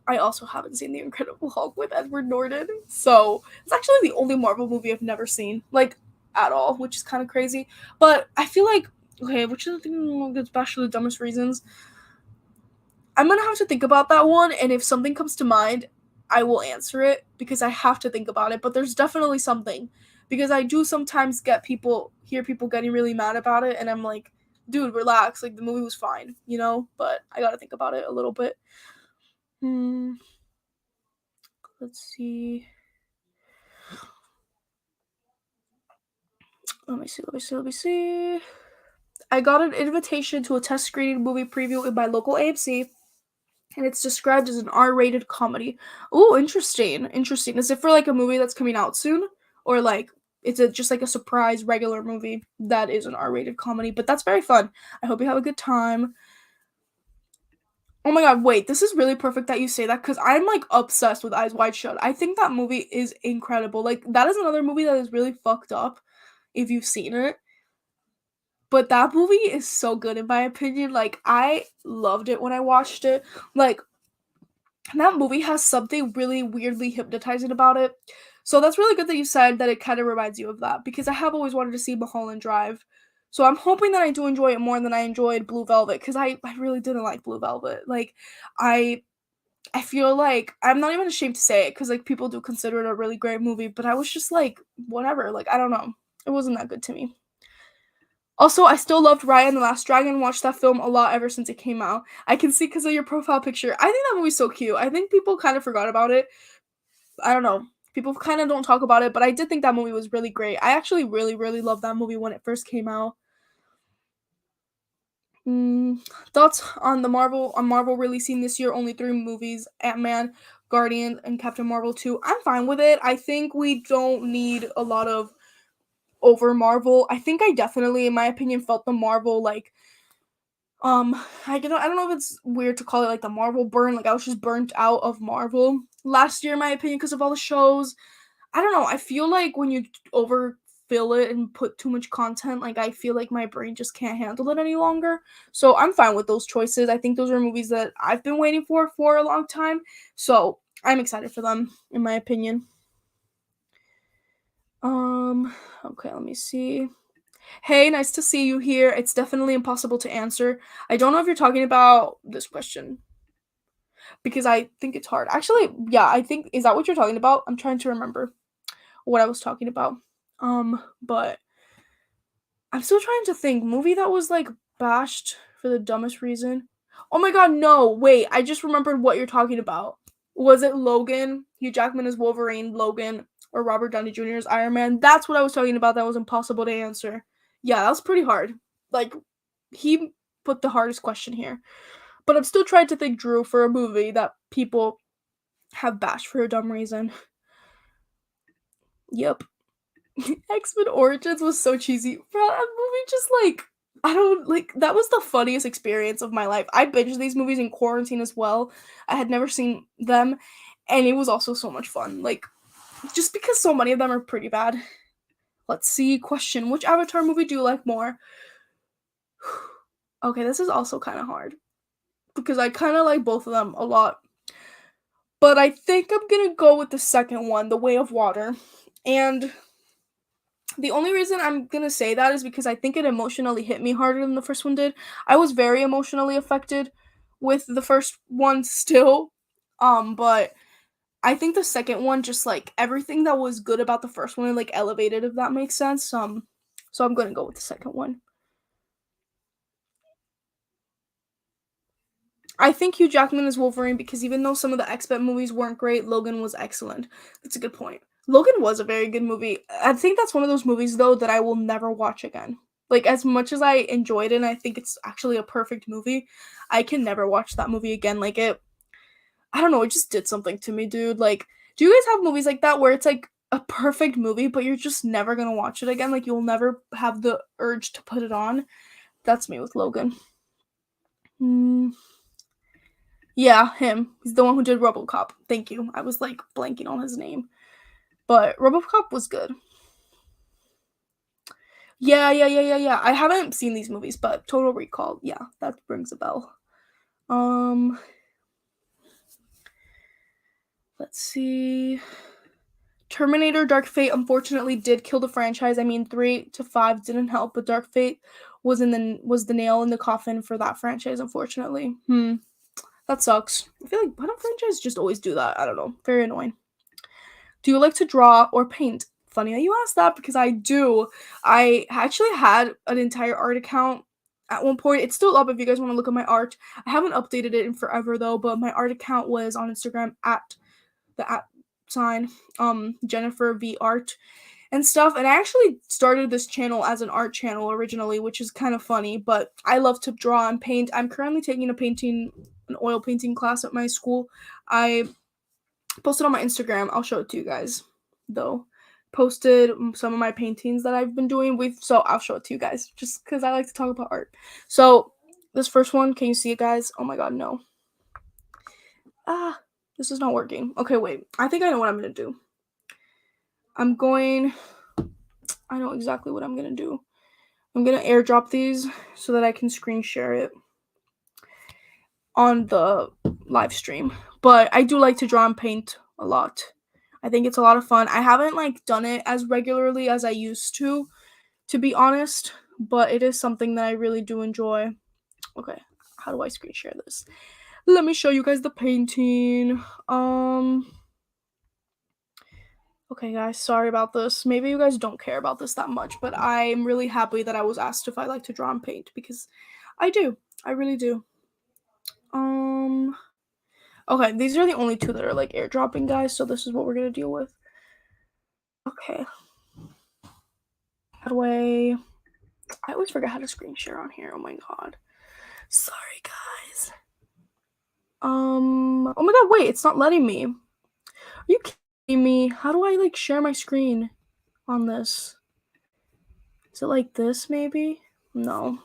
I also haven't seen The Incredible Hulk with Edward Norton. So it's actually the only Marvel movie I've never seen, like at all, which is kind of crazy. But I feel like, okay, which is the thing that gets bashed for the dumbest reasons? I'm gonna have to think about that one, and if something comes to mind, I will answer it because I have to think about it. But there's definitely something, because I do sometimes hear people getting really mad about it, and I'm like, dude, relax. Like the movie was fine, you know. But I gotta think about it a little bit. Let's see. Let me see. I got an invitation to a test screening movie preview in my local AMC, and it's described as an R-rated comedy. Oh, interesting. Is it for like a movie that's coming out soon, or like it's just like a surprise regular movie that is an R-rated comedy, but that's very fun. I hope you have a good time. Oh my god, wait, this is really perfect that you say that because I'm like obsessed with Eyes Wide Shut. I think that movie is incredible. Like, that is another movie that is really fucked up if you've seen it. But that movie is so good in my opinion. Like, I loved it when I watched it. Like, that movie has something really weirdly hypnotizing about it. So that's really good that you said that it kind of reminds you of that because I have always wanted to see Mulholland Drive. So I'm hoping that I do enjoy it more than I enjoyed Blue Velvet because I really didn't like Blue Velvet. Like, I I feel like I'm not even ashamed to say it because like people do consider it a really great movie, but I was just like, whatever. Like, I don't know. It wasn't that good to me. Also, I still loved Raya and the Last Dragon. Watched that film a lot ever since it came out. I can see because of your profile picture. I think that movie's so cute. I think people kind of forgot about it. I don't know. People kind of don't talk about it, but I did think that movie was really great. I actually really, really loved that movie when it first came out. Mm, thoughts on Marvel releasing this year only 3 movies: Ant-Man, Guardian, and Captain Marvel 2. I'm fine with it. I think we don't need a lot of over Marvel. I think I definitely, in my opinion, felt the Marvel like I don't know if it's weird to call it like the Marvel burn. Like, I was just burnt out of Marvel last year, in my opinion, because of all the shows. I don't know. I feel like when you overfill it and put too much content, like, I feel like my brain just can't handle it any longer. So I'm fine with those choices. I think those are movies that I've been waiting for a long time. So I'm excited for them, in my opinion. Um, okay, let me see. Hey, nice to see you here. It's definitely impossible to answer. I don't know if you're talking about this question because I think it's hard. Actually, yeah, I think is that what you're talking about? I'm trying to remember what I was talking about. But I'm still trying to think. Movie that was like bashed for the dumbest reason. Oh my god, no. Wait, I just remembered what you're talking about. Was it Logan? Hugh Jackman as Wolverine, Logan, or Robert Downey Jr. as Iron Man? That's what I was talking about. That was impossible to answer. Yeah, that was pretty hard. Like, he put the hardest question here. But I'm still trying to think, Drew, for a movie that people have bashed for a dumb reason. Yep. X-Men Origins was so cheesy. Bro, that movie just like I don't like that was the funniest experience of my life. I binged these movies in quarantine as well. I had never seen them and it was also so much fun. Like, just because so many of them are pretty bad. Let's see. Question: which Avatar movie do you like more? Okay, this is also kind of hard because I kind of like both of them a lot. But I think I'm going to go with the second one, The Way of Water. And the only reason I'm gonna say that is because I think it emotionally hit me harder than the first one did. I was very emotionally affected with the first one still. But I think the second one just like everything that was good about the first one like elevated, if that makes sense. So I'm gonna go with the second one. I think Hugh Jackman is Wolverine because even though some of the X-Men movies weren't great, Logan was excellent. That's a good point. Logan was a very good movie. I think that's one of those movies though that I will never watch again. Like, as much as I enjoyed it and I think it's actually a perfect movie, I can never watch that movie again. Like, it I don't know, it just did something to me, dude. Like, do you guys have movies like that where it's like a perfect movie but you're just never going to watch it again? Like, you'll never have the urge to put it on? That's me with Logan. Hmm. Yeah, him. He's the one who did RoboCop. Thank you. I was like blanking on his name. But RoboCop was good. Yeah. I haven't seen these movies, but Total Recall, yeah, that rings a bell. Um, let's see. Terminator Dark Fate unfortunately did kill the franchise. I mean, 3 to 5 didn't help, but Dark Fate was the nail in the coffin for that franchise, unfortunately. That sucks. I feel like why don't franchises just always do that? I don't know. Very annoying. Do you like to draw or paint? Funny that you asked that because I do. I actually had an entire art account at one point. It's still up if you guys want to look at my art. I haven't updated it in forever though, but my art account was on Instagram at the at sign Jennifer V Art and stuff. And I actually started this channel as an art channel originally, which is kind of funny, but I love to draw and paint. I'm currently taking an oil painting class at my school. I posted on my Instagram. I'll show it to you guys, though. posted some of my paintings that I've been doing. So I'll show it to you guys just because I like to talk about art. So this first one, can you see it, guys? Oh my god, no. This is not working. Okay, wait. I think I know what I'm gonna do. I know exactly what I'm gonna do. I'm gonna airdrop these so that I can screen share it on the live stream. But I do like to draw and paint a lot. I think it's a lot of fun. I haven't done it as regularly as I used to be honest, but it is something that I really do enjoy. Okay, how do I screen share this? Let me show you guys the painting. Okay, guys, sorry about this. Maybe you guys don't care about this that much, but I'm really happy that I was asked if I like to draw and paint because I do. I really do. Okay, these are the only two that are airdropping, guys, so this is what we're gonna deal with. Okay. How do I always forget how to screen share on here. Oh my god. Sorry, guys. Oh my god, wait, it's not letting me. Are you kidding me? How do I share my screen on this? Is it like this maybe? No.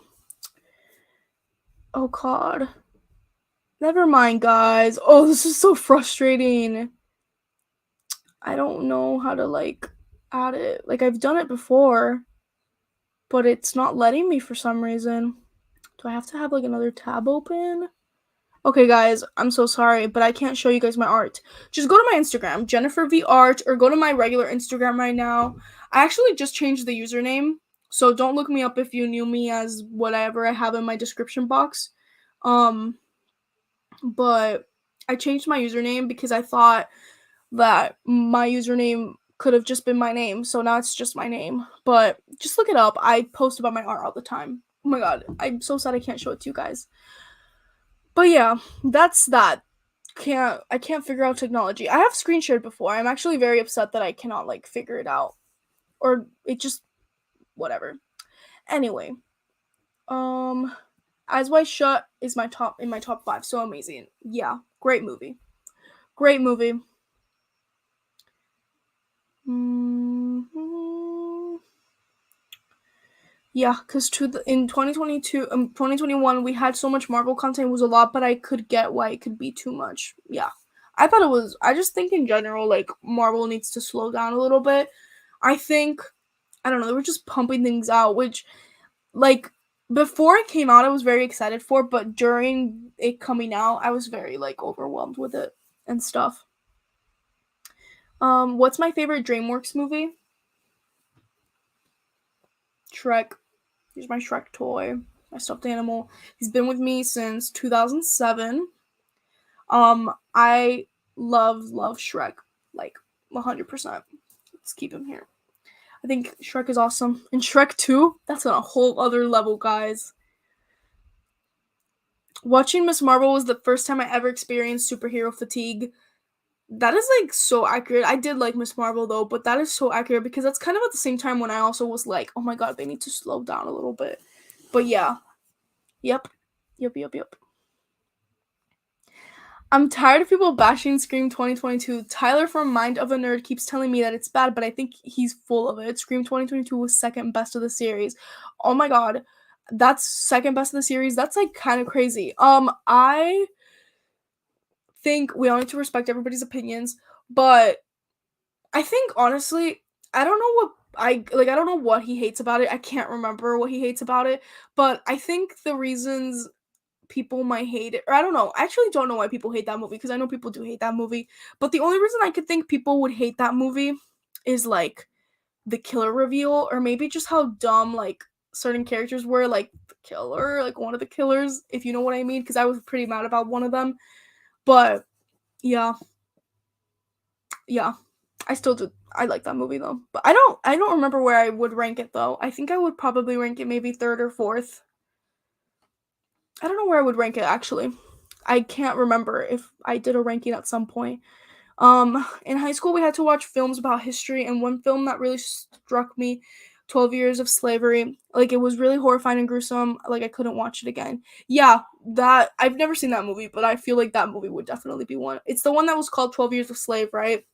Oh god. Never mind, guys. Oh, this is so frustrating. I don't know how to add it. I've done it before, but it's not letting me for some reason. Do I have to have another tab open? Okay, guys, I'm so sorry, but I can't show you guys my art. Just go to my Instagram, Jennifer V Art, or go to my regular Instagram right now. I actually just changed the username, so don't look me up if you knew me as whatever I have in my description box. But I changed my username because I thought that my username could have just been my name, so now it's just my name. But just look it up. I post about my art all the time. Oh my god, I'm so sad I can't show it to you guys. But yeah, that's that. I can't figure out technology. I have screen shared before. I'm actually very upset that I cannot figure it out. Or it just whatever. Anyway, Eyes Wide Shut is in my top 5. So amazing. Yeah, great movie. Great movie. Yeah, because in 2022, 2021, we had so much Marvel content. It was a lot, but I could get why it could be too much. Yeah. I just think in general, Marvel needs to slow down a little bit. I think, I don't know, they were just pumping things out, which, before it came out, I was very excited for, but during it coming out, I was very, overwhelmed with it and stuff. What's my favorite DreamWorks movie? Shrek. Here's my Shrek toy, my stuffed animal. He's been with me since 2007. I love Shrek, 100%. Let's keep him here. I think Shrek is awesome. And Shrek 2, that's on a whole other level, guys. Watching Miss Marvel was the first time I ever experienced superhero fatigue. That is so accurate. I did like Miss Marvel though, but that is so accurate because that's kind of at the same time when I also was like, oh my god, they need to slow down a little bit. But yeah. Yep. I'm tired of people bashing Scream 2022. Tyler from Mind of a Nerd keeps telling me that it's bad, but I think he's full of it. Scream 2022 was second best of the series. Oh my god. That's second best of the series. That's kind of crazy. I think we all need to respect everybody's opinions, but I think honestly, I don't know what I don't know what he hates about it. I can't remember what he hates about it, but I think the reasons people might hate it, or I don't know. I actually don't know why people hate that movie because I know people do hate that movie. But the only reason I could think people would hate that movie is the killer reveal, or maybe just how dumb certain characters were, the killer, one of the killers, if you know what I mean. Because I was pretty mad about one of them. But yeah, I still do. I like that movie though. But I don't remember where I would rank it though. I think I would probably rank it maybe third or fourth. I don't know where I would rank it actually. I can't remember if I did a ranking at some point. In high school we had to watch films about history, and one film that really struck me, 12 Years of Slavery. It was really horrifying and gruesome. I couldn't watch it again. Yeah, that I've never seen that movie, but I feel like that movie would definitely be one. It's the one that was called 12 Years of Slave, right?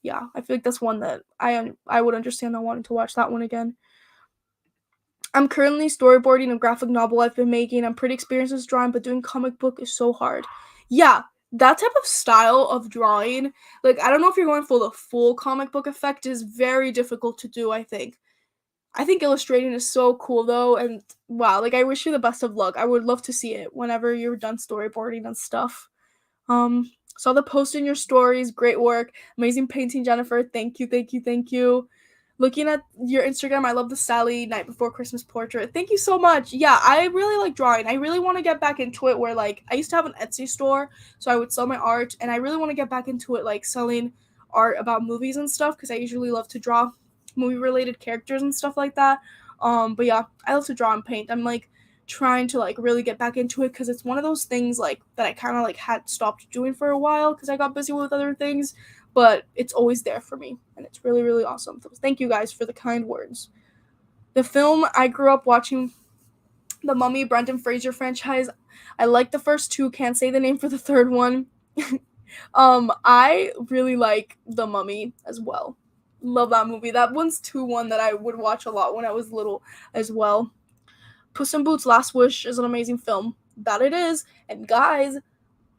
yeah, I feel like that's one that I would understand not wanting to watch that one again. I'm currently storyboarding a graphic novel I've been making. I'm pretty experienced with drawing, but doing comic book is so hard. Yeah, that type of style of drawing, like I don't know if you're going for the full comic book effect, is very difficult to do, I think. I think illustrating is so cool though, and wow, like I wish you the best of luck. I would love to see it whenever you're done storyboarding and stuff. Saw the post in your stories. Great work. Amazing painting, Jennifer. Thank you, thank you, thank you. Looking at your Instagram, I love the Sally Night Before Christmas portrait. Thank you so much. Yeah, I really like drawing. I really want to get back into it where like I used to have an Etsy store, so I would sell my art, and I really want to get back into it like selling art about movies and stuff because I usually love to draw movie related characters and stuff like that. But yeah, I love to draw and paint. I'm like trying to like really get back into it because it's one of those things like that I kind of like had stopped doing for a while because I got busy with other things, but it's always there for me and it's really really awesome. So thank you guys for the kind words. The film I grew up watching, the Mummy Brendan Fraser franchise. I like the first two, can't say the name for the third one. I really like The Mummy as well. Love that movie. That one's one that I would watch a lot when I was little as well. Puss in Boots Last Wish is an amazing film. That it is. And guys,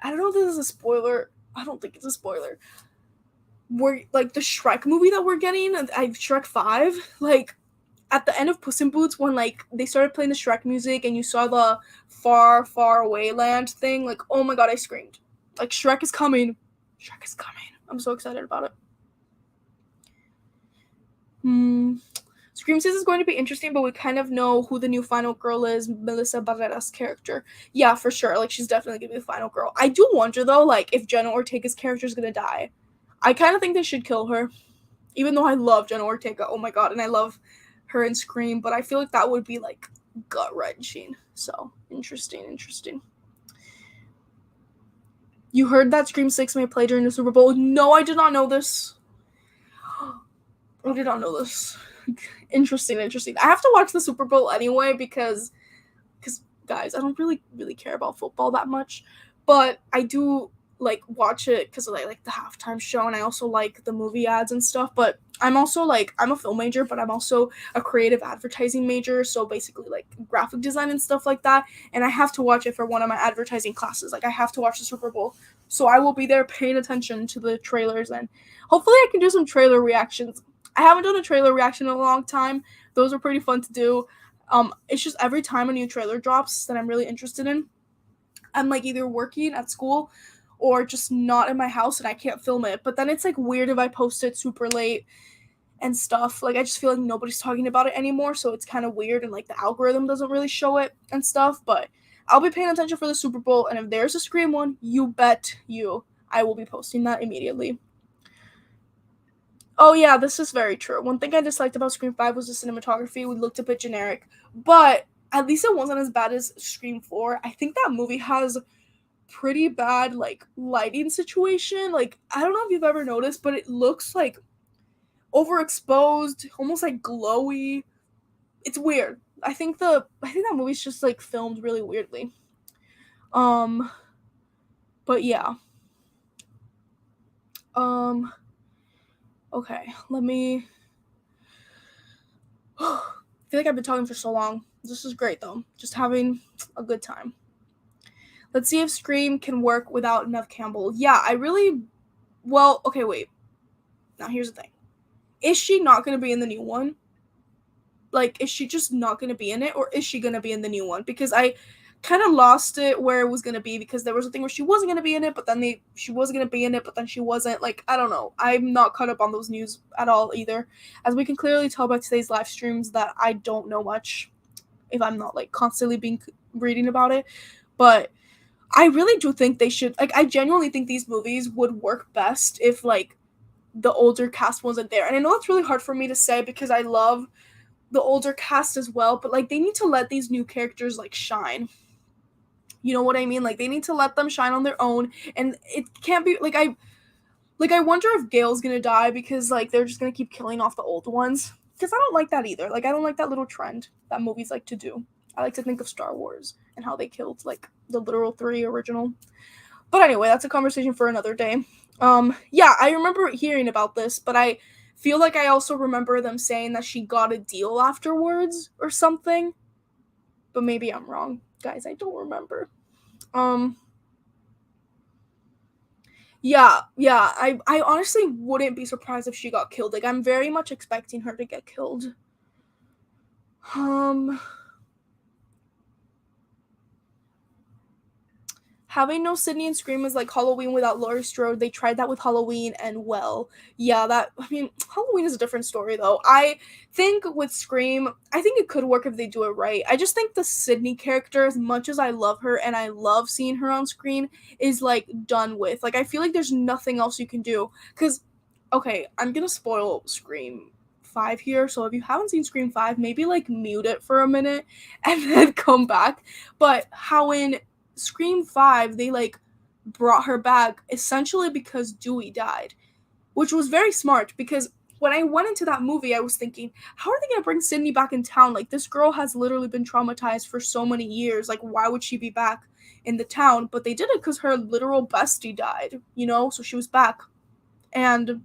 I don't know if this is a spoiler. I don't think it's a spoiler. We're like the Shrek movie that we're getting, Shrek 5, like at the end of Puss in Boots when like they started playing the Shrek music and you saw the far, far away land thing, like oh my god, I screamed. Like Shrek is coming. Shrek is coming. I'm so excited about it. Scream 6 is going to be interesting, but we kind of know who the new final girl is, Melissa Barrera's character. Yeah, for sure. Like, she's definitely going to be the final girl. I do wonder, though, like, if Jenna Ortega's character is going to die. I kind of think they should kill her. Even though I love Jenna Ortega, oh my god, and I love her in Scream, but I feel like that would be, like, gut-wrenching. So, interesting. You heard that Scream 6 may play during the Super Bowl? No, I did not know this. I did not know this. Interesting. I have to watch the Super Bowl anyway because guys, I don't really care about football that much, but I do like watch it because I like the halftime show and I also like the movie ads and stuff. But I'm also like I'm a film major, but I'm also a creative advertising major, so basically like graphic design and stuff like that. And I have to watch it for one of my advertising classes. Like I have to watch the Super Bowl, so I will be there paying attention to the trailers and hopefully I can do some trailer reactions. I haven't done a trailer reaction in a long time. Those are pretty fun to do. It's just every time a new trailer drops that I'm really interested in, I'm like either working at school or just not in my house and I can't film it. But then it's like weird if I post it super late and stuff. Like I just feel like nobody's talking about it anymore, so it's kind of weird and like the algorithm doesn't really show it and stuff. But I'll be paying attention for the Super Bowl, and if there's a Scream one, you bet I will be posting that immediately. Oh yeah, this is very true. One thing I disliked about Scream 5 was the cinematography. We looked a bit generic, but at least it wasn't as bad as Scream 4. I think that movie has pretty bad like lighting situation. Like I don't know if you've ever noticed, but it looks like overexposed, almost like glowy. It's weird. I think that movie's just like filmed really weirdly. But yeah. Okay, let me I feel like I've been talking for so long. This is great though. Just having a good time. Let's see if Scream can work without Neve Campbell. Yeah, okay, wait. Now here's the thing. Is she not going to be in the new one? Like, is she just not going to be in it? Or is she going to be in the new one? Because I kind of lost it where it was going to be because there was a thing where she wasn't going to be in it, but then she was going to be in it, but then she wasn't. Like, I don't know. I'm not caught up on those news at all either. As we can clearly tell by today's live streams that I don't know much if I'm not, like, constantly reading about it. But I really do think they should, like, I genuinely think these movies would work best if, like, the older cast wasn't there. And I know it's really hard for me to say because I love the older cast as well, but, like, they need to let these new characters, like, shine. You know what I mean? Like, they need to let them shine on their own, and it can't be, like, I wonder if Gail's gonna die because, like, they're just gonna keep killing off the old ones. Because I don't like that either. Like, I don't like that little trend that movies like to do. I like to think of Star Wars and how they killed, like, the literal 3 original. But anyway, that's a conversation for another day. Yeah, I remember hearing about this, but I feel like I also remember them saying that she got a deal afterwards or something. But maybe I'm wrong. Guys, I don't remember. Um yeah, I honestly wouldn't be surprised if she got killed. Like I'm very much expecting her to get killed. Um Having no Sydney and Scream is like Halloween without Laurie Strode. They tried that with Halloween and well, yeah, that I mean, Halloween is a different story though. I think with Scream, I think it could work if they do it right. I just think the Sydney character, as much as I love her and I love seeing her on screen, is like done with. Like I feel like there's nothing else you can do. Cause okay, I'm gonna spoil Scream 5 here. So if you haven't seen Scream 5, maybe like mute it for a minute and then come back. But how in Scream 5, they like brought her back essentially because Dewey died, which was very smart because when I went into that movie, I was thinking, how are they going to bring Sydney back in town? Like, this girl has literally been traumatized for so many years. Like, why would she be back in the town? But they did it because her literal bestie died, you know? So she was back. And,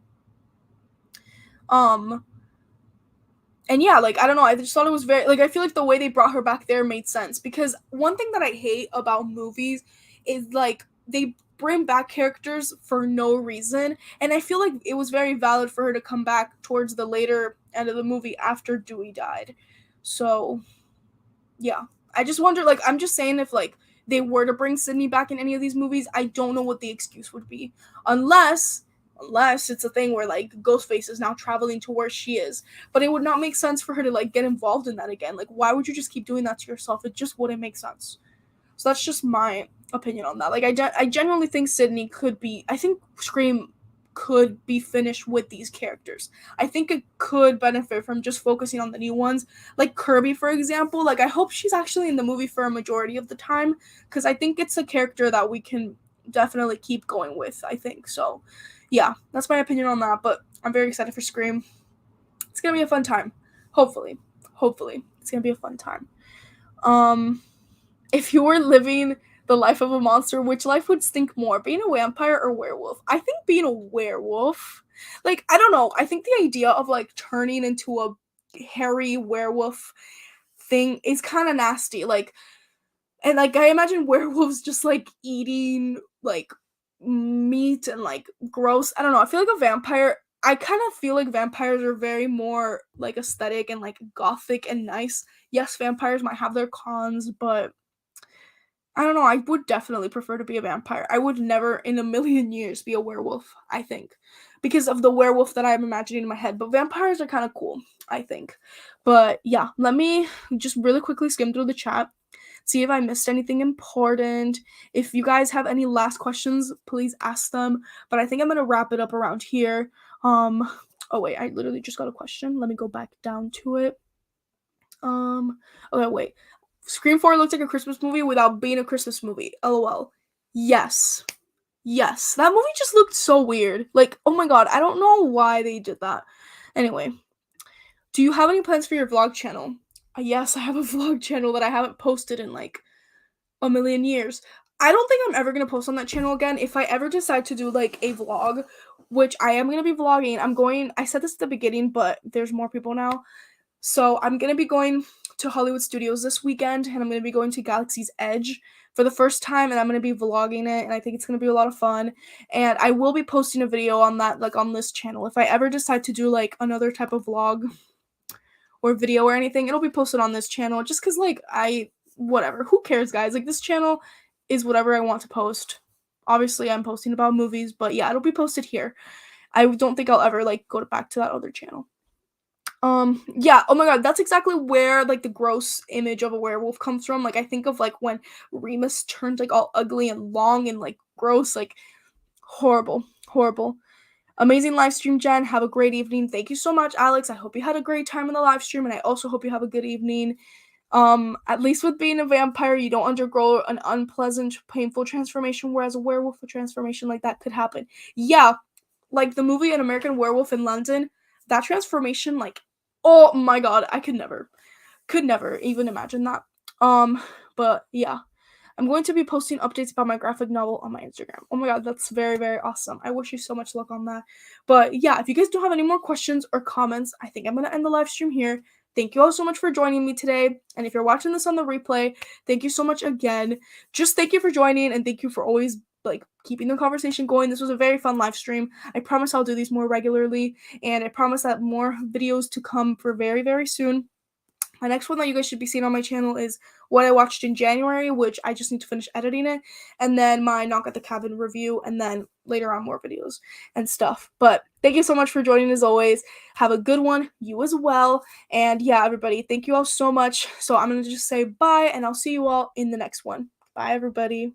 um, and yeah, like I don't know, I just thought it was very like I feel like the way they brought her back there made sense because one thing that I hate about movies is like they bring back characters for no reason, and I feel like it was very valid for her to come back towards the later end of the movie after Dewey died. So yeah, I just wonder, like, I'm just saying if like they were to bring Sydney back in any of these movies, I don't know what the excuse would be, unless it's a thing where like Ghostface is now traveling to where she is. But it would not make sense for her to like get involved in that again. Like, why would you just keep doing that to yourself? It just wouldn't make sense. So that's just my opinion on that. Like, I genuinely think Sydney could be. I think Scream could be finished with these characters. I think it could benefit from just focusing on the new ones, like Kirby, for example. Like, I hope she's actually in the movie for a majority of the time because I think it's a character that we can definitely keep going with. I think so. Yeah, that's my opinion on that. But I'm very excited for Scream. It's gonna be a fun time. Hopefully, it's gonna be a fun time. Um, if you were living the life of a monster, which life would stink more, being a vampire or werewolf? I think being a werewolf. Like, I don't know. I think the idea of like turning into a hairy werewolf thing is kind of nasty. Like, and like I imagine werewolves just like eating like meat and like gross. I don't know. I feel like a vampire. I kind of feel like vampires are very more like aesthetic and like gothic and nice. Yes, vampires might have their cons, but I don't know, I would definitely prefer to be a vampire. I would never in a million years be a werewolf, I think. Because of the werewolf that I'm imagining in my head. But vampires are kind of cool, I think. But yeah, let me just really quickly skim through the chat, see if I missed anything important. If you guys have any last questions, please ask them. But I think I'm gonna wrap it up around here. Oh wait, I literally just got a question. Let me go back down to it. Okay, wait. Scream 4 looks like a Christmas movie without being a Christmas movie. LOL. Yes. Yes. That movie just looked so weird. Like, oh my god, I don't know why they did that. Anyway, do you have any plans for your vlog channel? Yes, I have a vlog channel that I haven't posted in like a million years. I don't think I'm ever gonna post on that channel again. If I ever decide to do like a vlog, which I am gonna be vlogging, I said this at the beginning, but there's more people now. So I'm gonna be going to Hollywood Studios this weekend, and I'm gonna be going to Galaxy's Edge for the first time, and I'm gonna be vlogging it, and I think it's gonna be a lot of fun. And I will be posting a video on that, like on this channel. If I ever decide to do like another type of vlog or video or anything, it'll be posted on this channel. Just cause like whatever, who cares, guys? Like this channel is whatever I want to post. Obviously, I'm posting about movies, but yeah, it'll be posted here. I don't think I'll ever like go back to that other channel. Yeah, oh my god, that's exactly where like the gross image of a werewolf comes from. Like I think of like when Remus turned like all ugly and long and like gross, like horrible. Amazing live stream, Jen. Have a great evening. Thank you so much, Alex. I hope you had a great time in the live stream, and I also hope you have a good evening. At least with being a vampire, you don't undergo an unpleasant, painful transformation, whereas a werewolf, a transformation like that could happen. Yeah, like the movie An American Werewolf in London, that transformation, like, oh my god, I could never even imagine that. But yeah, I'm going to be posting updates about my graphic novel on my Instagram. Oh my god, that's very, very awesome. I wish you so much luck on that. But yeah, if you guys don't have any more questions or comments, I think I'm going to end the live stream here. Thank you all so much for joining me today. And if you're watching this on the replay, thank you so much again. Just thank you for joining, and thank you for always keeping the conversation going. This was a very fun live stream. I promise I'll do these more regularly, and I promise that more videos to come for very, very soon. My next one that you guys should be seeing on my channel is what I watched in January, which I just need to finish editing it, and then my Knock at the Cabin review, and then later on more videos and stuff. But thank you so much for joining as always. Have a good one, you as well. And yeah, everybody, thank you all so much. So I'm going to just say bye, and I'll see you all in the next one. Bye, everybody.